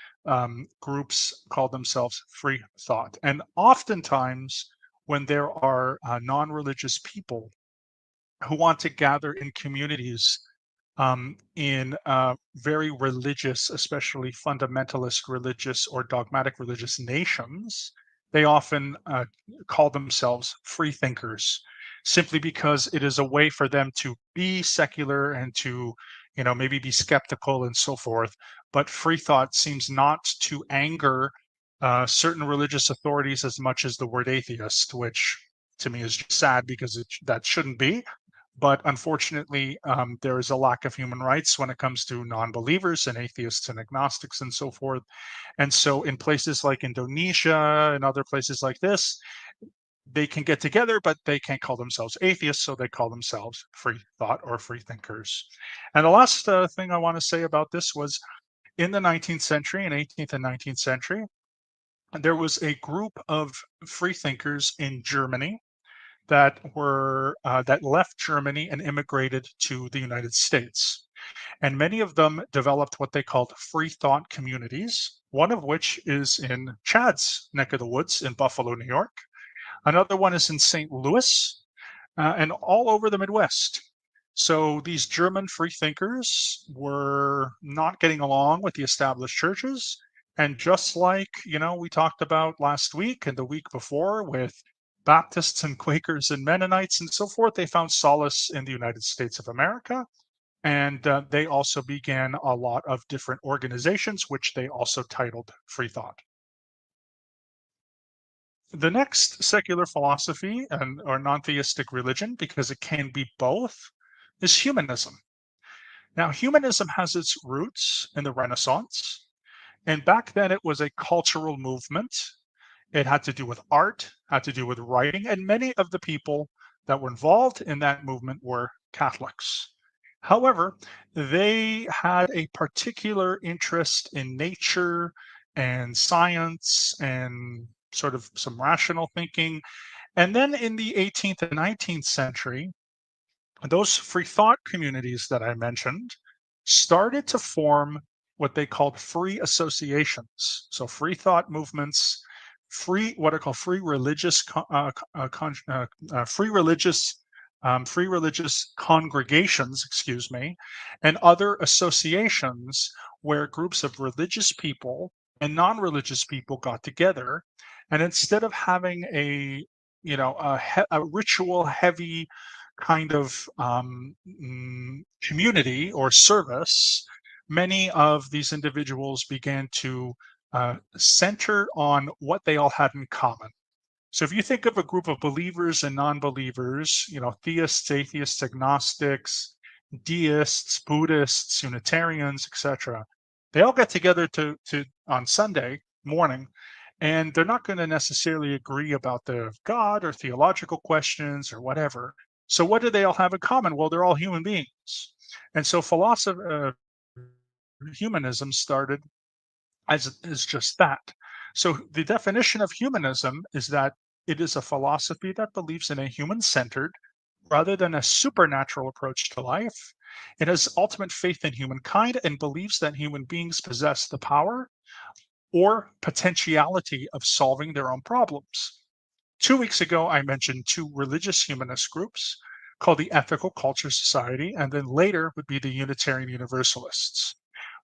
groups call themselves free thought. And oftentimes, when there are non religious people who want to gather in communities in very religious, especially fundamentalist religious or dogmatic religious nations, they often call themselves free thinkers, simply because it is a way for them to be secular and to, maybe be skeptical and so forth. But free thought seems not to anger certain religious authorities as much as the word atheist, which to me is just sad because that shouldn't be. But unfortunately, there is a lack of human rights when it comes to non-believers and atheists and agnostics and so forth. And so in places like Indonesia and other places like this, they can get together, but they can't call themselves atheists, so they call themselves free thought or free thinkers. And the last thing I want to say about this was in the 19th century and 18th and 19th century, there was a group of free thinkers in Germany that left Germany and immigrated to the United States. And many of them developed what they called free thought communities, one of which is in Chad's neck of the woods in Buffalo, New York. Another one is in St. Louis, and all over the Midwest. So these German freethinkers were not getting along with the established churches. And just like, we talked about last week and the week before with Baptists and Quakers and Mennonites and so forth, they found solace in the United States of America. And they also began a lot of different organizations, which they also titled Free Thought. The next secular philosophy or non-theistic religion, because it can be both, is humanism. Now, humanism has its roots in the Renaissance, and back then it was a cultural movement. It had to do with art, had to do with writing, and many of the people that were involved in that movement were Catholics. However, they had a particular interest in nature and science and sort of some rational thinking. And then in the 18th and 19th century, those free thought communities that I mentioned started to form what they called free associations. So free thought movements, what are called free religious, free religious, free religious congregations, excuse me, and other associations where groups of religious people and non-religious people got together, and instead of having a ritual heavy kind of community or service, many of these individuals began to center on what they all had in common. So if you think of a group of believers and non-believers, theists, atheists, agnostics, deists, Buddhists, Unitarians, etc., they all get together to on Sunday morning, and they're not going to necessarily agree about the God or theological questions or whatever. So what do they all have in common? Well, they're all human beings. And so humanism started as just that. So the definition of humanism is that it is a philosophy that believes in a human-centered rather than a supernatural approach to life. It has ultimate faith in humankind and believes that human beings possess the power or potentiality of solving their own problems. 2 weeks ago, I mentioned two religious humanist groups called the Ethical Culture Society, and then later would be the Unitarian Universalists.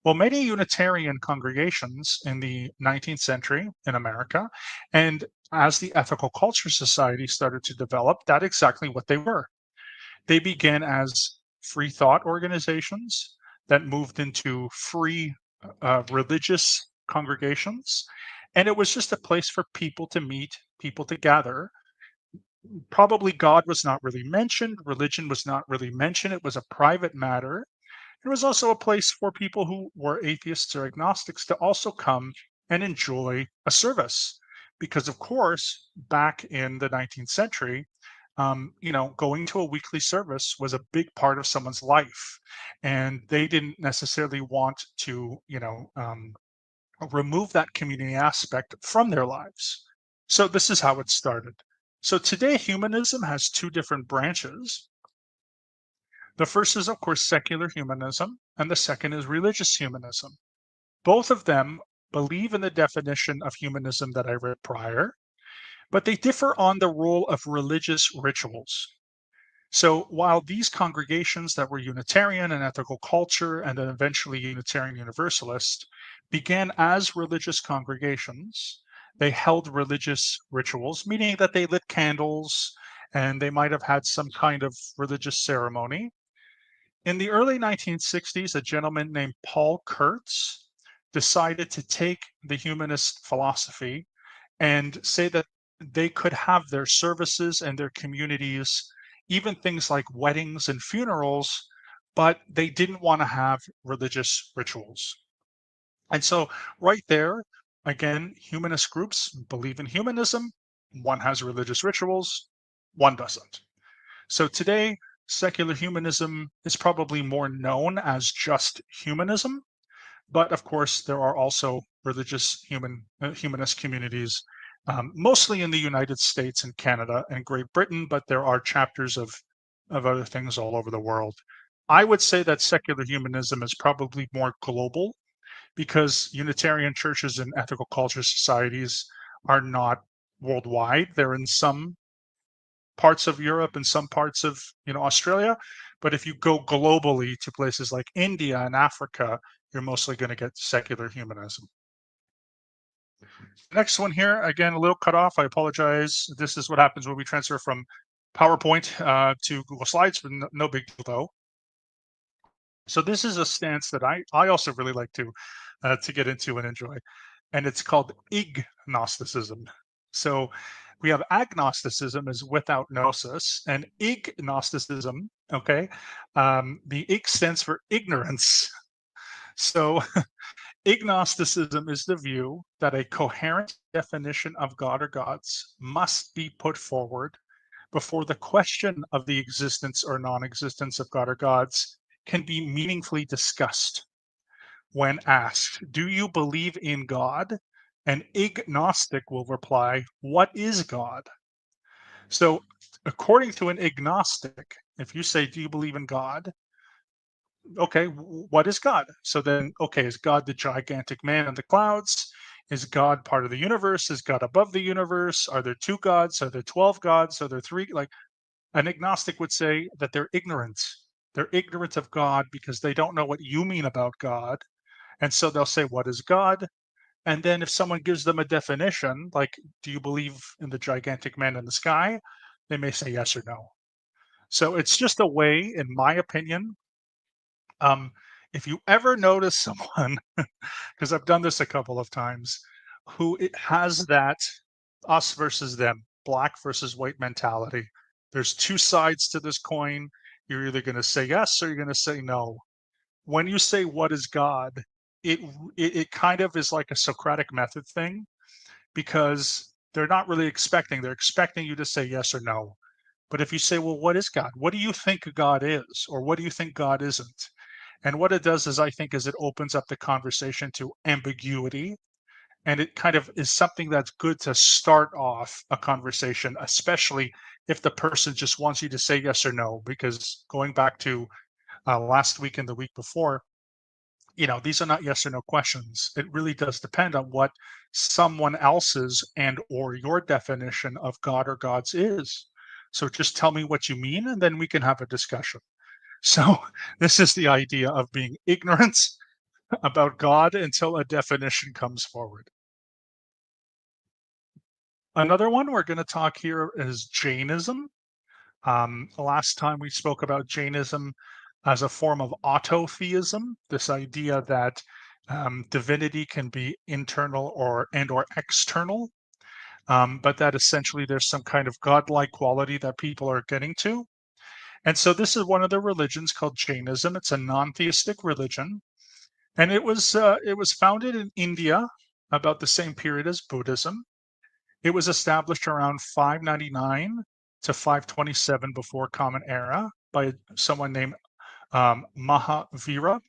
Well, many Unitarian congregations in the 19th century in America, and as the Ethical Culture Society started to develop, that's exactly what they were. They began as free thought organizations that moved into free religious congregations. And it was just a place for people to meet, people to gather. Probably God was not really mentioned, religion was not really mentioned. It was a private matter. It was also a place for people who were atheists or agnostics to also come and enjoy a service. Because, of course, back in the 19th century, going to a weekly service was a big part of someone's life. And they didn't necessarily want to, remove that community aspect from their lives. So this is how it started. So today, humanism has two different branches. The first is, of course, secular humanism, and the second is religious humanism. Both of them believe in the definition of humanism that I read prior, but they differ on the role of religious rituals. So while these congregations that were Unitarian and ethical culture, and then eventually Unitarian Universalist, began as religious congregations, they held religious rituals, meaning that they lit candles and they might have had some kind of religious ceremony. In the early 1960s, a gentleman named Paul Kurtz decided to take the humanist philosophy and say that they could have their services and their communities, even things like weddings and funerals, but they didn't want to have religious rituals. And so, right there, again, humanist groups believe in humanism. One has religious rituals, one doesn't. So today, secular humanism is probably more known as just humanism, but of course, there are also religious humanist communities mostly in the United States and Canada and Great Britain, but there are chapters of other things all over the world. I would say that secular humanism is probably more global because Unitarian churches and ethical culture societies are not worldwide. They're in some parts of Europe and some parts of Australia. But if you go globally to places like India and Africa, you're mostly going to get secular humanism. Next one here, again, a little cut off. I apologize. This is what happens when we transfer from PowerPoint to Google Slides, but no big deal though. So this is a stance that I also really like to get into and enjoy, and it's called ignosticism. So we have agnosticism is without gnosis, and ignosticism. Okay, the ig stands for ignorance. So ignosticism is the view that a coherent definition of God or gods must be put forward before the question of the existence or non-existence of God or gods can be meaningfully discussed. When asked, "Do you believe in God?" an agnostic will reply, "What is God?" So, according to an agnostic, if you say, "Do you believe in God?" Okay, what is God? So then, okay, is God the gigantic man in the clouds? Is God part of the universe? Is God above the universe? Are there two gods? Are there 12 gods? Are there three? Like an agnostic would say that they're ignorant. They're ignorant of God because they don't know what you mean about God. And so they'll say, "What is God?" And then if someone gives them a definition, like, "Do you believe in the gigantic man in the sky?" They may say yes or no. So it's just a way, in my opinion, um, if you ever notice someone, because I've done this a couple of times, who it has that us versus them, black versus white mentality. There's two sides to this coin. You're either going to say yes or you're going to say no. When you say what is God, it, it kind of is like a Socratic method thing because they're expecting you to say yes or no. But if you say, "Well, what is God? What do you think God is? Or what do you think God isn't?" And what it does is, I think, is it opens up the conversation to ambiguity. And it kind of is something that's good to start off a conversation, especially if the person just wants you to say yes or no. Because going back to last week and the week before, these are not yes or no questions. It really does depend on what someone else's and or your definition of God or gods is. So just tell me what you mean, and then we can have a discussion. So this is the idea of being ignorant about God until a definition comes forward. Another one we're going to talk here is Jainism. Last time we spoke about Jainism as a form of autotheism, this idea that divinity can be internal or external, but that essentially there's some kind of godlike quality that people are getting to. And so this is one of the religions called Jainism. It's a non-theistic religion, and it was founded in India about the same period as Buddhism. It was established around 599 to 527 before Common Era by someone named Mahavira,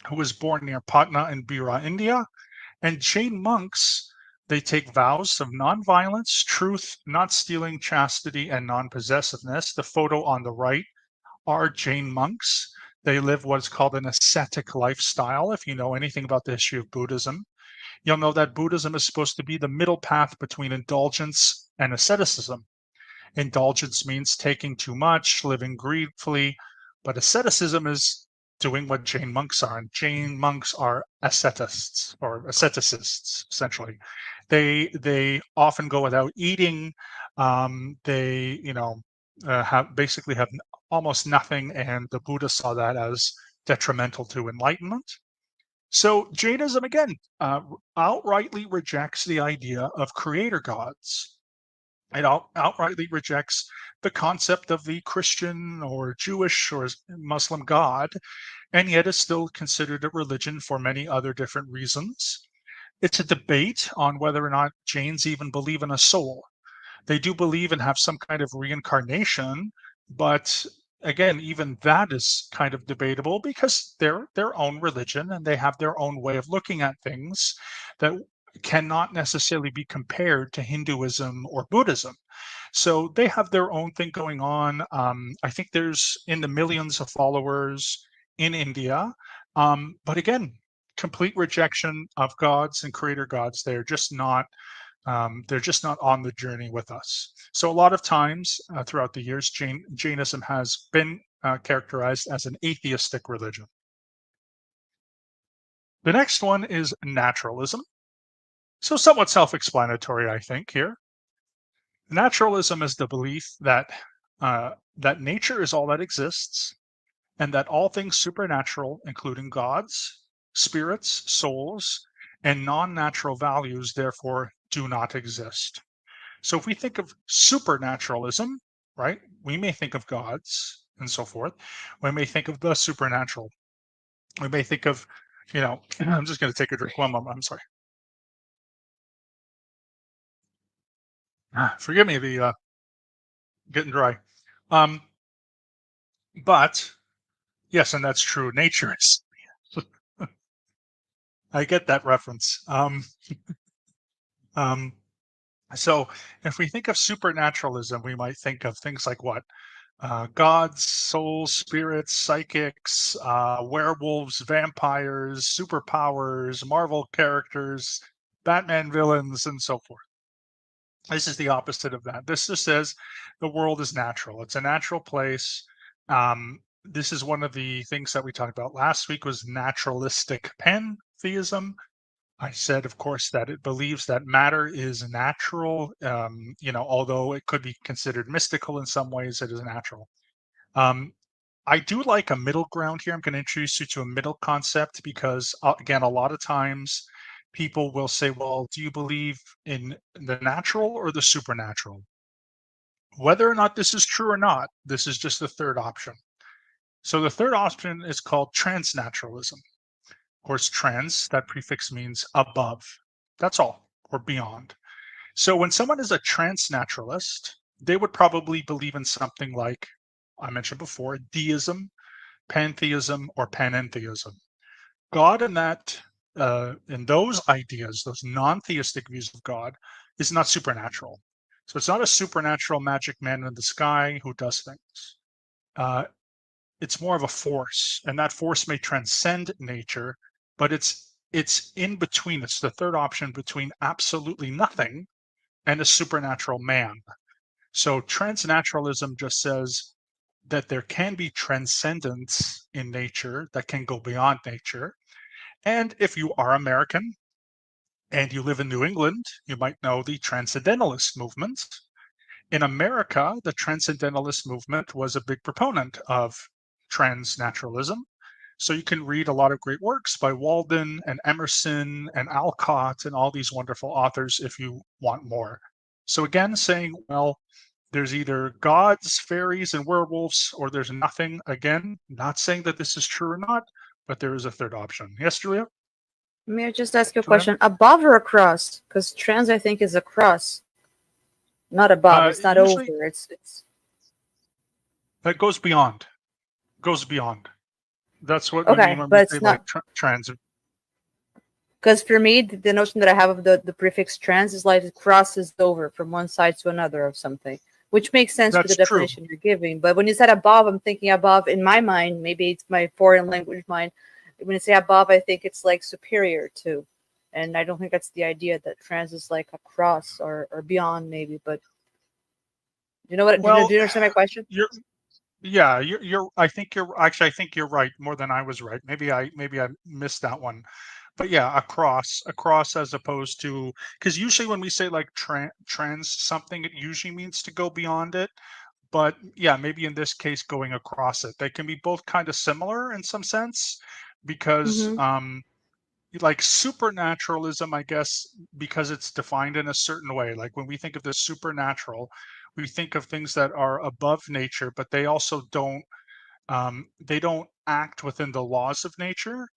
who was born near Patna in Bihar, India. And Jain monks, they take vows of nonviolence, truth, not stealing, chastity, and non-possessiveness. The photo on the right are Jain monks. They live what's called an ascetic lifestyle. If you know anything about the history of Buddhism, you'll know that Buddhism is supposed to be the middle path between indulgence and asceticism. Indulgence means taking too much, living greedfully, but asceticism is doing what Jain monks are. And Jain monks are ascetists or asceticists, essentially. They often go without eating. They, have almost nothing, and the Buddha saw that as detrimental to enlightenment. So Jainism again outrightly rejects the idea of creator gods. It outrightly rejects the concept of the Christian or Jewish or Muslim God, and yet is still considered a religion for many other different reasons. It's a debate on whether or not Jains even believe in a soul. They do believe and have some kind of reincarnation, but again, even that is kind of debatable because they're their own religion and they have their own way of looking at things that cannot necessarily be compared to Hinduism or Buddhism. So they have their own thing going on. I think there's in the millions of followers in India. But again, complete rejection of gods and creator gods. They're just not on the journey with us. So a lot of times throughout the years, Jainism has been characterized as an atheistic religion. The next one is naturalism. So somewhat self-explanatory, I think, here. Naturalism is the belief that nature is all that exists, and that all things supernatural, including gods, spirits, souls, and non-natural values, therefore do not exist. So if we think of supernaturalism, right, we may think of gods and so forth. We may think of the supernatural. We may think of, I'm just going to take a drink. One moment. I'm sorry. Forgive me, the getting dry. But yes, and that's true. Nature is. I get that reference. So if we think of supernaturalism, we might think of things like what? Gods, souls, spirits, psychics, werewolves, vampires, superpowers, Marvel characters, Batman villains, and so forth. This is the opposite of that. This just says the world is natural. It's a natural place. This is one of the things that we talked about last week was naturalistic pantheism. I said, of course, that it believes that matter is natural. Although it could be considered mystical in some ways, it is natural. I do like a middle ground here. I'm going to introduce you to a middle concept because, again, a lot of times people will say, well, do you believe in the natural or the supernatural? Whether or not this is true or not, this is just the third option. So the third option is called transnaturalism. Of course, trans, that prefix means above. That's all, or beyond. So when someone is a transnaturalist, they would probably believe in something like, I mentioned before, deism, pantheism, or panentheism. God in those ideas, those non-theistic views of God, is not supernatural. So it's not a supernatural magic man in the sky who does things. It's more of a force, and that force may transcend nature, but it's in between. It's the third option between absolutely nothing and a supernatural man. So transnaturalism just says that there can be transcendence in nature that can go beyond nature. And if you are American and you live in New England, you might know the Transcendentalist movement. In America, the Transcendentalist movement was a big proponent of transnaturalism. So you can read a lot of great works by Walden and Emerson and Alcott and all these wonderful authors if you want more. So again, saying, well, there's either gods, fairies, and werewolves, or there's nothing. Again, not saying that this is true or not, but there is a third option. Yes, Julia? May I just ask you a Julia? question? Above or across? Because trans, I think, is across, not above. It's not Usually, over. It's. it goes beyond. Goes beyond. That's what we mean Okay, when we but say it's not. like trans. Because for me, the notion that I have of the prefix trans is like it crosses over from one side to another of something, which makes sense for the That's true. definition you're giving. But when you said above, I'm thinking above in my mind. Maybe it's my foreign language mind. When you say above, I think it's like superior to. And I don't think that's the idea that trans is like across or beyond, maybe. But you know what? Well, Do you understand my question? you're. I think I think you're right more than I was right. Maybe I missed that one. But yeah, across as opposed to because usually when we say like trans something, it usually means to go beyond it. But yeah, maybe in this case going across it. They can be both kind of similar in some sense because Mm-hmm. like supernaturalism, I guess, because it's defined in a certain way. Like when we think of the supernatural, we think of things that are above nature, but they don't act within the laws of nature.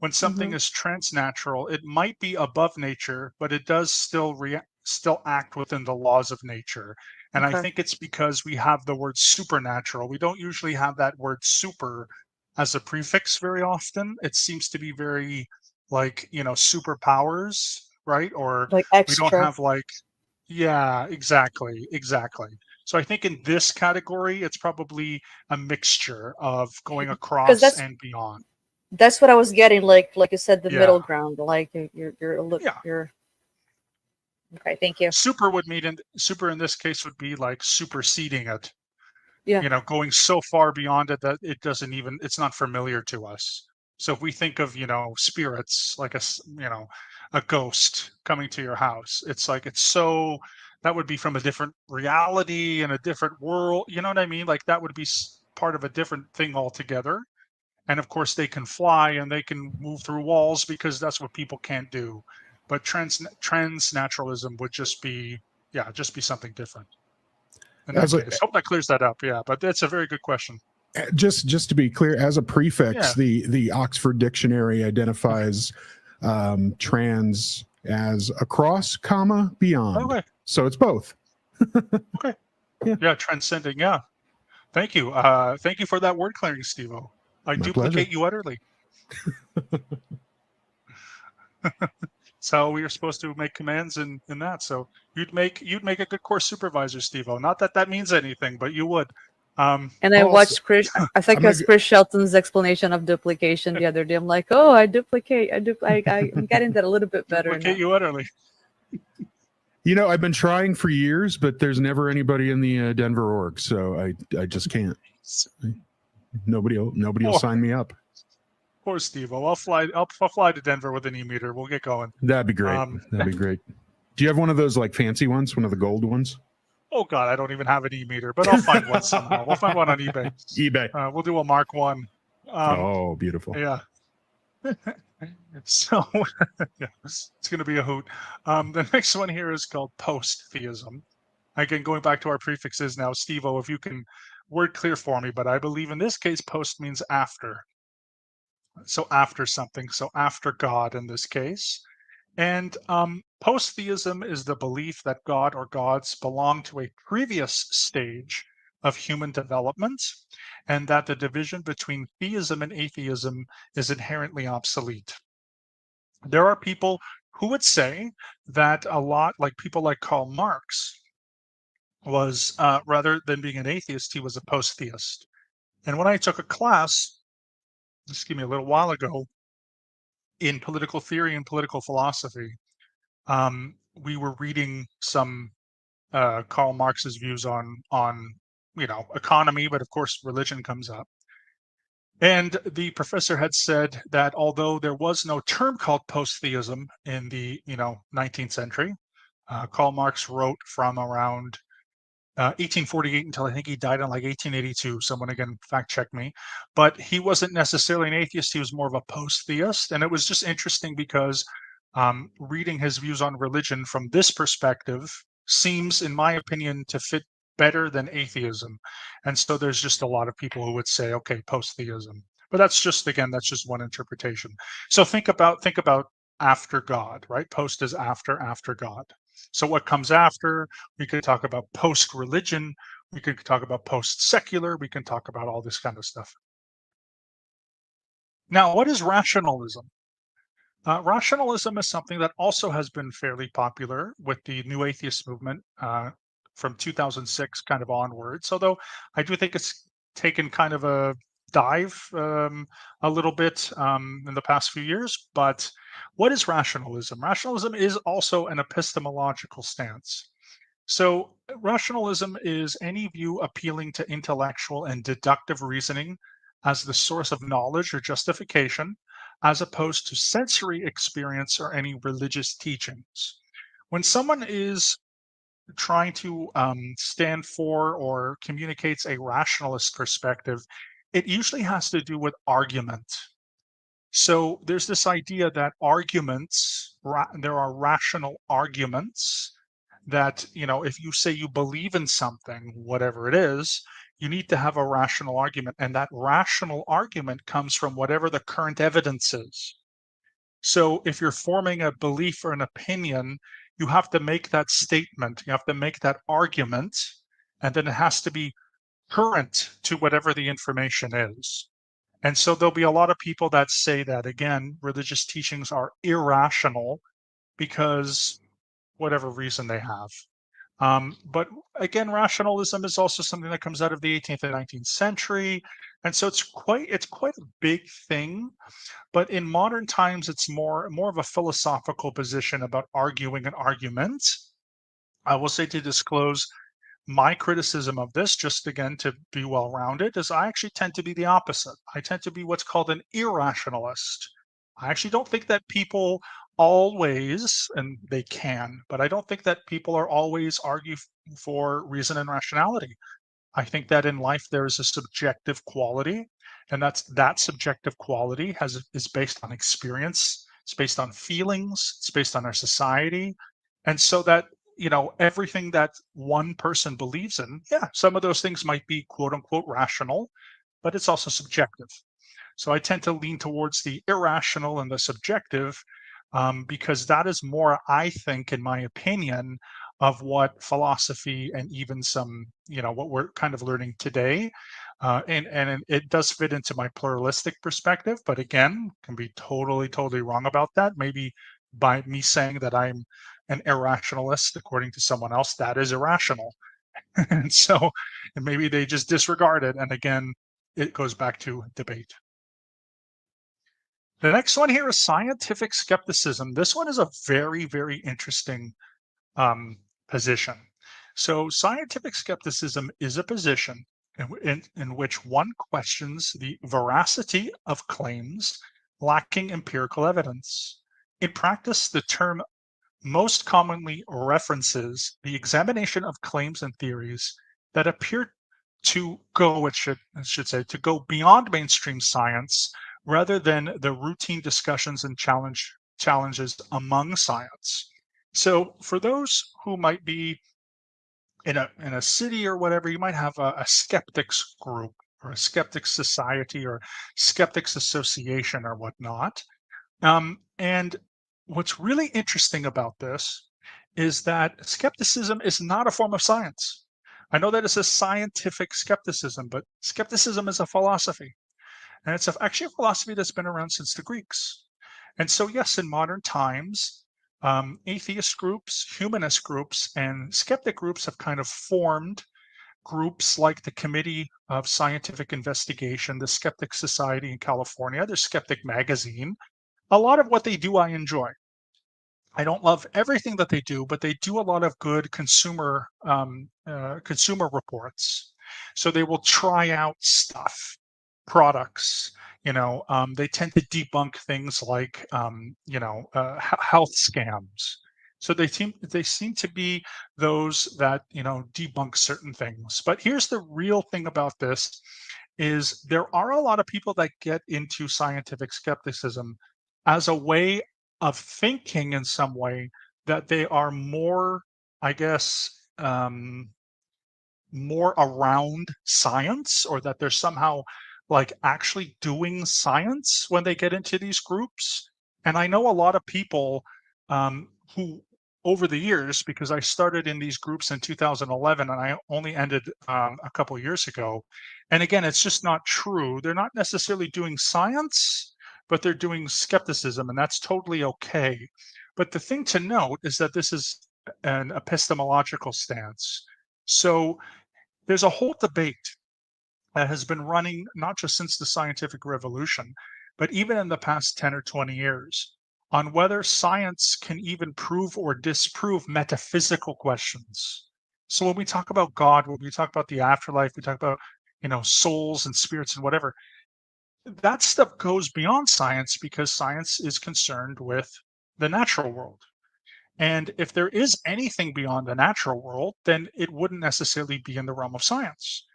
When something Mm-hmm. is transnatural, it might be above nature, but it does still act within the laws of nature. And I Okay. think it's because we have the word supernatural. We don't usually have that word super as a prefix very often. It seems to be very like, superpowers, right? Or Like we don't extra. have like, yeah, exactly. So I think in this category, it's probably a mixture of going Because across and beyond. that's what I was getting. Like you said, the Yeah. middle ground. Like you're Yeah. okay. Thank you. Super in this case would be like superseding it. Yeah. You know, going so far beyond it that it's not familiar to us. So if we think of, spirits, like a ghost coming to your house, it's like, that would be from a different reality and a different world. You know what I mean? Like that would be part of a different thing altogether. And of course they can fly and they can move through walls because that's what people can't do. But transnaturalism would just be something different in that case. Hope that clears that up. Yeah, but that's a very good question. Just to be clear, as a prefix, Yeah. the Oxford Dictionary identifies trans as across, comma, beyond. Okay. So it's both. Okay. Yeah. Transcending. Yeah. Thank you. Thank you for that word clearing, Steve-O. I My duplicate pleasure. you utterly. So we are supposed to make commands in that. So you'd make a good course supervisor, Steve-O. Not that that means anything, but you would. And I watched Chris. I think it was Chris Shelton's explanation of duplication the other day. I'm like, oh, I duplicate. I'm getting that a little bit better. Duplicate you utterly. I've been trying for years, but there's never anybody in the Denver org, so I just can't. Nobody will sign me up. Poor Steve-O. I'll fly to Denver with an e-meter. We'll get going. That'd be great. That'd be great. Do you have one of those like fancy ones, one of the gold ones? Oh God, I don't even have an e-meter, but I'll find one somehow. We'll find one on eBay. We'll do a Mark 1. Oh, beautiful. Yeah. So yeah, it's going to be a hoot. The next one here is called Post-Theism. Again, going back to our prefixes now, Steve-O, if you can word clear for me, but I believe in this case, post means after. So after something, so after God in this case. And post-theism is the belief that God or gods belong to a previous stage of human development, and that the division between theism and atheism is inherently obsolete. There are people who would say that a lot, like people like Karl Marx, was rather than being an atheist, he was a post-theist. And when I took a class, just give me a little while ago, in political theory and political philosophy, we were reading some Karl Marx's views on economy, but of course religion comes up. And the professor had said that although there was no term called post-theism in the 19th century, Karl Marx wrote from around 1848 until I think he died in like 1882. Someone again fact check me, but he wasn't necessarily an atheist. He was more of a post-theist, and it was just interesting because reading his views on religion from this perspective seems, in my opinion, to fit better than atheism. And so there's just a lot of people who would say, okay, post-theism. But that's just one interpretation. So think about after God, right? Post is after God. So what comes after? We could talk about post-religion. We could talk about post-secular. We can talk about all this kind of stuff. Now, what is rationalism? Rationalism is something that also has been fairly popular with the New Atheist movement from 2006 kind of onwards, although I do think it's taken kind of a dive a little bit in the past few years. But what is rationalism? Rationalism is also an epistemological stance. So rationalism is any view appealing to intellectual and deductive reasoning as the source of knowledge or justification, as opposed to sensory experience or any religious teachings. When someone is trying to stand for or communicates a rationalist perspective, it usually has to do with argument. So there's this idea that there are rational arguments that, if you say you believe in something, whatever it is, you need to have a rational argument. And that rational argument comes from whatever the current evidence is. So if you're forming a belief or an opinion, you have to make that statement, you have to make that argument, and then it has to be current to whatever the information is. And so there'll be a lot of people that say that, again, religious teachings are irrational because whatever reason they have. But again, rationalism is also something that comes out of the 18th and 19th century, and so it's quite a big thing. But in modern times, it's more of a philosophical position about arguing an argument. I will say, to disclose my criticism of this, just again to be well rounded, is I actually tend to be the opposite. I tend to be what's called an irrationalist. I actually don't think that people always, and they can, but I don't think that people are always argue for reason and rationality. I think that in life there is a subjective quality, and that subjective quality is based on experience, it's based on feelings, it's based on our society. And so that, everything that one person believes in, yeah, some of those things might be quote unquote rational, but it's also subjective. So I tend to lean towards the irrational and the subjective, because that is more, I think, in my opinion, of what philosophy and even some, what we're kind of learning today. And it does fit into my pluralistic perspective, but again, can be totally wrong about that. Maybe by me saying that I'm an irrationalist, according to someone else, that is irrational. And so maybe they just disregard it. And again, it goes back to debate. The next one here is scientific skepticism. This one is a very interesting position. So scientific skepticism is a position in which one questions the veracity of claims lacking empirical evidence. In practice, the term most commonly references the examination of claims and theories that appear to go, it should say, to go beyond mainstream science rather than the routine discussions and challenges among science. So for those who might be in a city or whatever, you might have a skeptics group or a skeptics society or skeptics association or whatnot. And what's really interesting about this is that skepticism is not a form of science. I know that it's a scientific skepticism, but skepticism is a philosophy. And it's actually a philosophy that's been around since the Greeks. And so, yes, in modern times, atheist groups, humanist groups, and skeptic groups have kind of formed groups like the Committee of Scientific Investigation, the Skeptic Society in California, there's Skeptic Magazine. A lot of what they do, I enjoy. I don't love everything that they do, but they do a lot of good consumer reports. So they will try out stuff, products. They tend to debunk things like health scams. So they seem to be those that debunk certain things. But here's the real thing about this: is there are a lot of people that get into scientific skepticism as a way of thinking in some way that they are more, I guess, more around science, or that they're somehow like actually doing science when they get into these groups. And I know a lot of people who over the years, because I started in these groups in 2011 and I only ended a couple of years ago. And again, it's just not true. They're not necessarily doing science, but they're doing skepticism, and that's totally okay. But the thing to note is that this is an epistemological stance. So there's a whole debate that has been running not just since the scientific revolution, but even in the past 10 or 20 years, on whether science can even prove or disprove metaphysical questions. So when we talk about God, when we talk about the afterlife, we talk about, souls and spirits and whatever, that stuff goes beyond science, because science is concerned with the natural world. And if there is anything beyond the natural world, then it wouldn't necessarily be in the realm of science.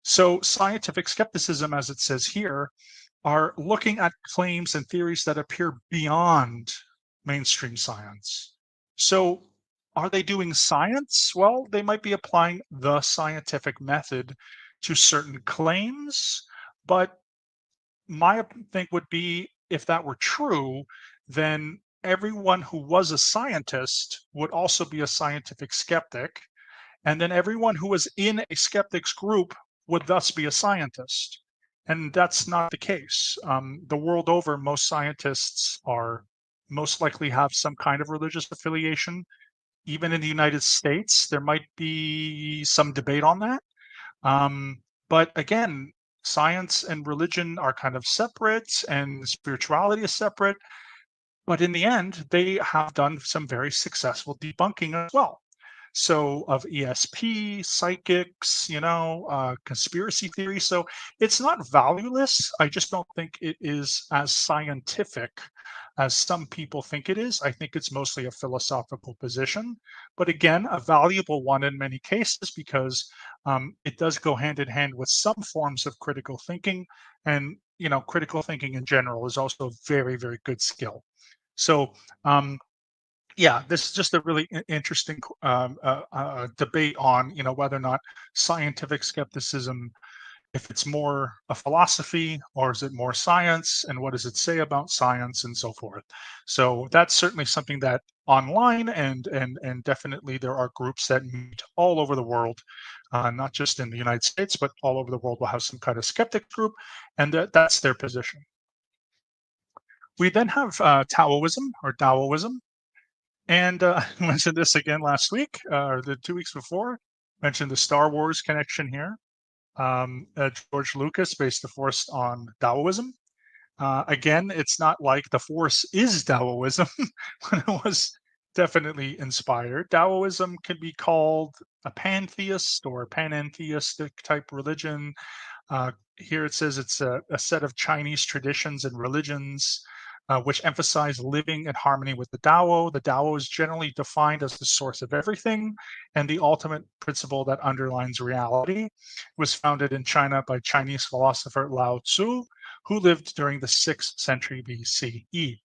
So scientific skepticism, as it says here, are looking at claims and theories that appear beyond mainstream science. So are they doing science? Well, they might be applying the scientific method to certain claims, but my thing would be, if that were true, then everyone who was a scientist would also be a scientific skeptic. And then everyone who was in a skeptics group would thus be a scientist. And that's not the case. The world over, most scientists are most likely have some kind of religious affiliation. Even in the United States, there might be some debate on that. But again, science and religion are kind of separate, and spirituality is separate. But in the end, they have done some very successful debunking as well. So of ESP, psychics, conspiracy theory. So it's not valueless. I just don't think it is as scientific as some people think it is. I think it's mostly a philosophical position, but again, a valuable one in many cases because it does go hand in hand with some forms of critical thinking. And, critical thinking in general is also a very, very good skill. So, yeah, this is just a really interesting debate on, whether or not scientific skepticism, if it's more a philosophy or is it more science, and what does it say about science and so forth. So that's certainly something that online and definitely there are groups that meet all over the world, not just in the United States, but all over the world will have some kind of skeptic group, and that's their position. We then have Taoism or Taoism. And I mentioned this again last week, or the 2 weeks before. Mentioned the Star Wars connection here. George Lucas based the Force on Taoism. Again, it's not like the Force is Taoism, but it was definitely inspired. Taoism can be called a pantheist or panentheistic type religion. Here it says it's a set of Chinese traditions and religions which emphasize living in harmony with the Tao. The Tao is generally defined as the source of everything and the ultimate principle that underlines reality. It was founded in China by Chinese philosopher Lao Tzu, who lived during the 6th century BCE.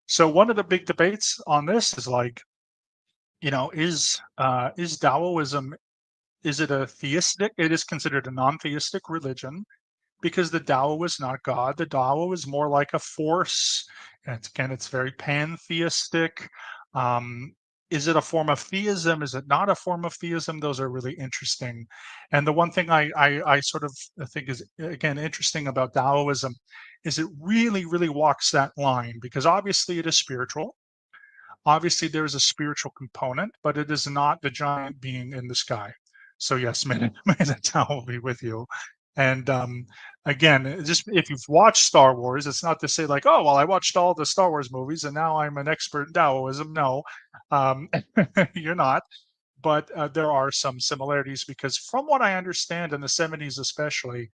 So one of the big debates on this is like, is Taoism, is it a theistic? It is considered a non-theistic religion because the Tao is not God. The Tao is more like a force. And it's very pantheistic. Is it a form of theism? Is it not a form of theism? Those are really interesting. And the one thing I sort of think is, again, interesting about Taoism is it really, really walks that line because obviously it is spiritual. Obviously, there is a spiritual component, but it is not the giant being in the sky. So yes, may the Tao be with you. And again, just if you've watched Star Wars, it's not to say like, oh, well, I watched all the Star Wars movies and now I'm an expert in Taoism. No, you're not. But there are some similarities because from what I understand in the 70s especially,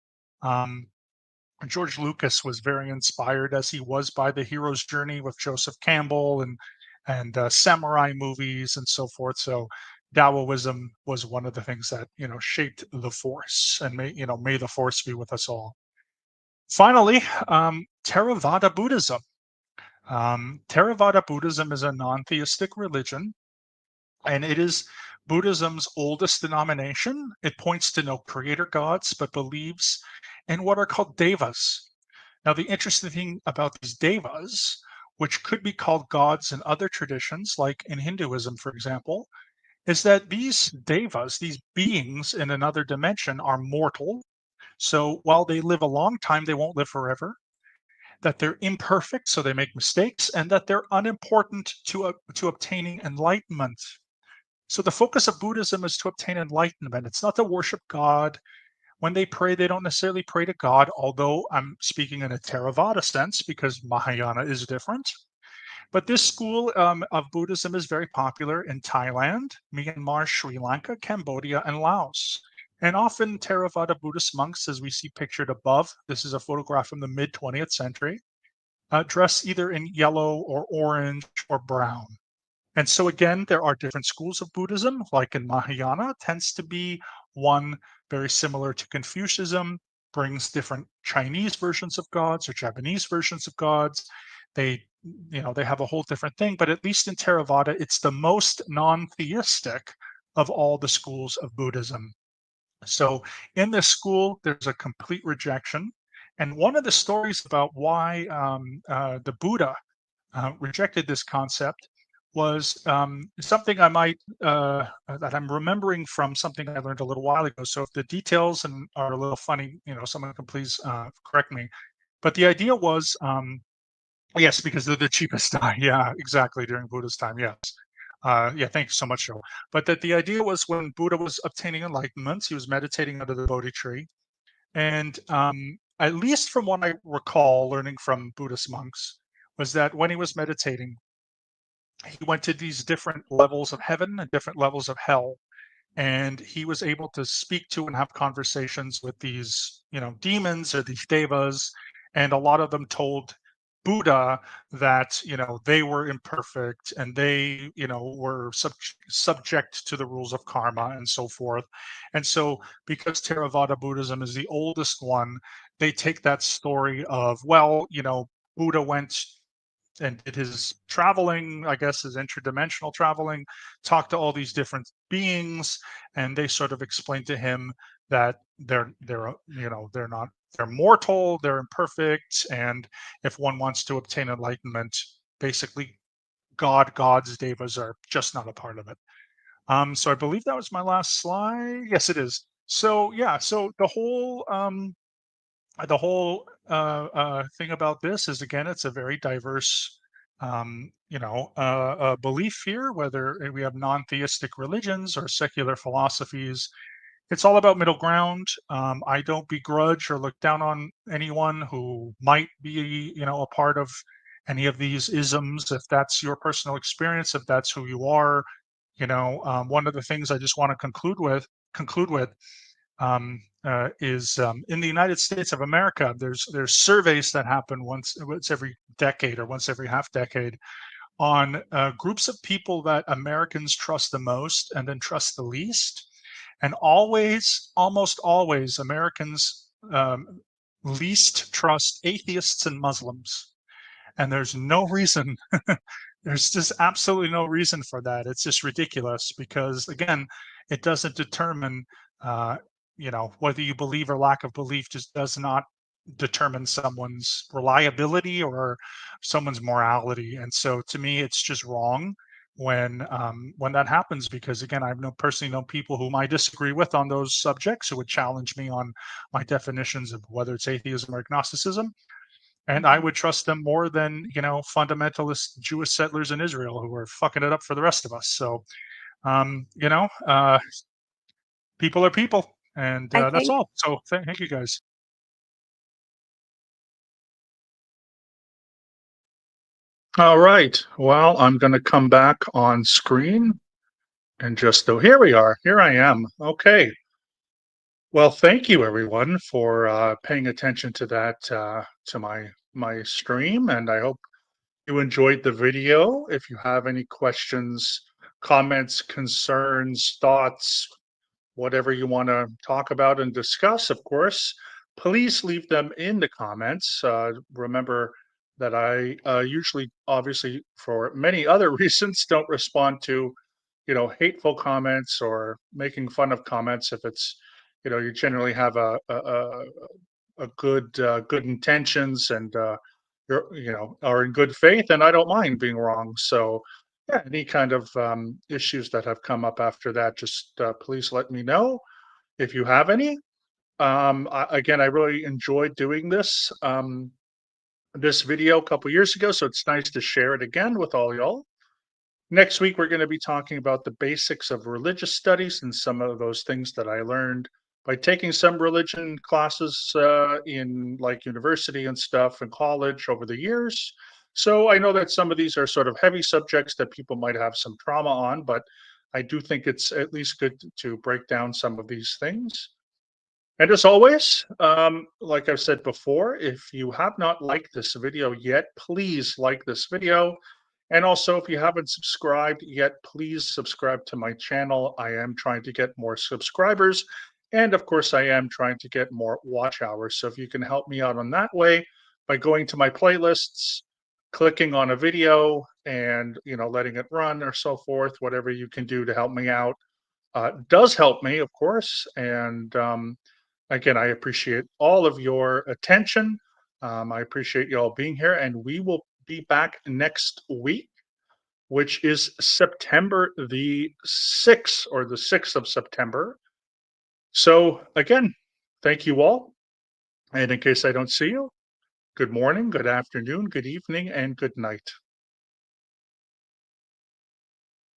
George Lucas was very inspired as he was by the hero's journey with Joseph Campbell and samurai movies and so forth. So Taoism was one of the things that shaped the Force, and may the Force be with us all. Finally, Theravada Buddhism. Theravada Buddhism is a non-theistic religion, and it is Buddhism's oldest denomination. It points to no creator gods, but believes in what are called devas. Now, the interesting thing about these devas, which could be called gods in other traditions, like in Hinduism, for example, is that these devas, these beings in another dimension, are mortal. So while they live a long time, they won't live forever. That they're imperfect, so they make mistakes, and that they're unimportant to obtaining enlightenment. So the focus of Buddhism is to obtain enlightenment. It's not to worship God. When they pray, they don't necessarily pray to God, although I'm speaking in a Theravada sense because Mahayana is different. But this school of Buddhism is very popular in Thailand, Myanmar, Sri Lanka, Cambodia, and Laos. And often Theravada Buddhist monks, as we see pictured above, this is a photograph from the mid-20th century, dress either in yellow or orange or brown. And so again, there are different schools of Buddhism, like in Mahayana, tends to be one very similar to Confucianism, brings different Chinese versions of gods or Japanese versions of gods. They have a whole different thing, but at least in Theravada, it's the most non-theistic of all the schools of Buddhism. So in this school, there's a complete rejection. And one of the stories about why the Buddha rejected this concept was something I might that I'm remembering from something I learned a little while ago. So if the details are a little funny, someone can please correct me. But the idea was Yes, because they're the cheapest dye. Yeah, exactly. During Buddha's time. Yes. Yeah, thank you so much, Joe. But that the idea was when Buddha was obtaining enlightenment, he was meditating under the Bodhi tree. And at least from what I recall learning from Buddhist monks, was that when he was meditating, he went to these different levels of heaven and different levels of hell. And he was able to speak to and have conversations with these, demons or these devas. And a lot of them told Buddha that, they were imperfect and they, were subject to the rules of karma and so forth. And so, because Theravada Buddhism is the oldest one, they take that story of, well, Buddha went and did his traveling, I guess, his interdimensional traveling, talked to all these different beings, and they sort of explained to him that they're mortal, they're imperfect, and if one wants to obtain enlightenment, basically God's devas are just not a part of it. So I believe that was my last slide. Yes, it is. So yeah, so the whole thing about this is, again, it's a very diverse belief here, whether we have non-theistic religions or secular philosophies. It's all about middle ground. I don't begrudge or look down on anyone who might be a part of any of these isms, if that's your personal experience, if that's who you are. One of the things I just want to conclude with is in the United States of America, there's surveys that happen once every decade or once every half decade on groups of people that Americans trust the most and then trust the least. And almost always, Americans least trust atheists and Muslims. And there's no reason, there's just absolutely no reason for that. It's just ridiculous because, again, it doesn't determine whether you believe or lack of belief just does not determine someone's reliability or someone's morality. And so to me, it's just wrong when that happens, because again, I've personally known people whom I disagree with on those subjects who would challenge me on my definitions of whether it's atheism or agnosticism. And I would trust them more than, fundamentalist Jewish settlers in Israel who are fucking it up for the rest of us. So, people are people. And I that's think all. So thank you, guys. All right. Well, I'm going to come back on screen and just, oh, here we are. Here I am. Okay. Well, thank you everyone for paying attention to that, to my stream, and I hope you enjoyed the video. If you have any questions, comments, concerns, thoughts, whatever you want to talk about and discuss, of course, please leave them in the comments. Remember that I usually, obviously, for many other reasons, don't respond to, hateful comments or making fun of comments if it's, you generally have a good intentions and are in good faith, and I don't mind being wrong. So yeah, any kind of issues that have come up after that, just please let me know if you have any. Again, I really enjoyed doing this video a couple years ago, so it's nice to share it again with all y'all. Next week, we're going to be talking about the basics of religious studies and some of those things that I learned by taking some religion classes in like university and stuff and college over the years. So I know that some of these are sort of heavy subjects that people might have some trauma on, but I do think it's at least good to break down some of these things. And as always, like I've said before, if you have not liked this video yet, please like this video. And also, if you haven't subscribed yet, please subscribe to my channel. I am trying to get more subscribers. And of course, I am trying to get more watch hours. So if you can help me out on that way by going to my playlists, clicking on a video and, letting it run or so forth, whatever you can do to help me out, does help me, of course. And again, I appreciate all of your attention. I appreciate you all being here, and we will be back next week, which is September the 6th, or the 6th of September. So again, thank you all. And in case I don't see you, good morning, good afternoon, good evening, and good night.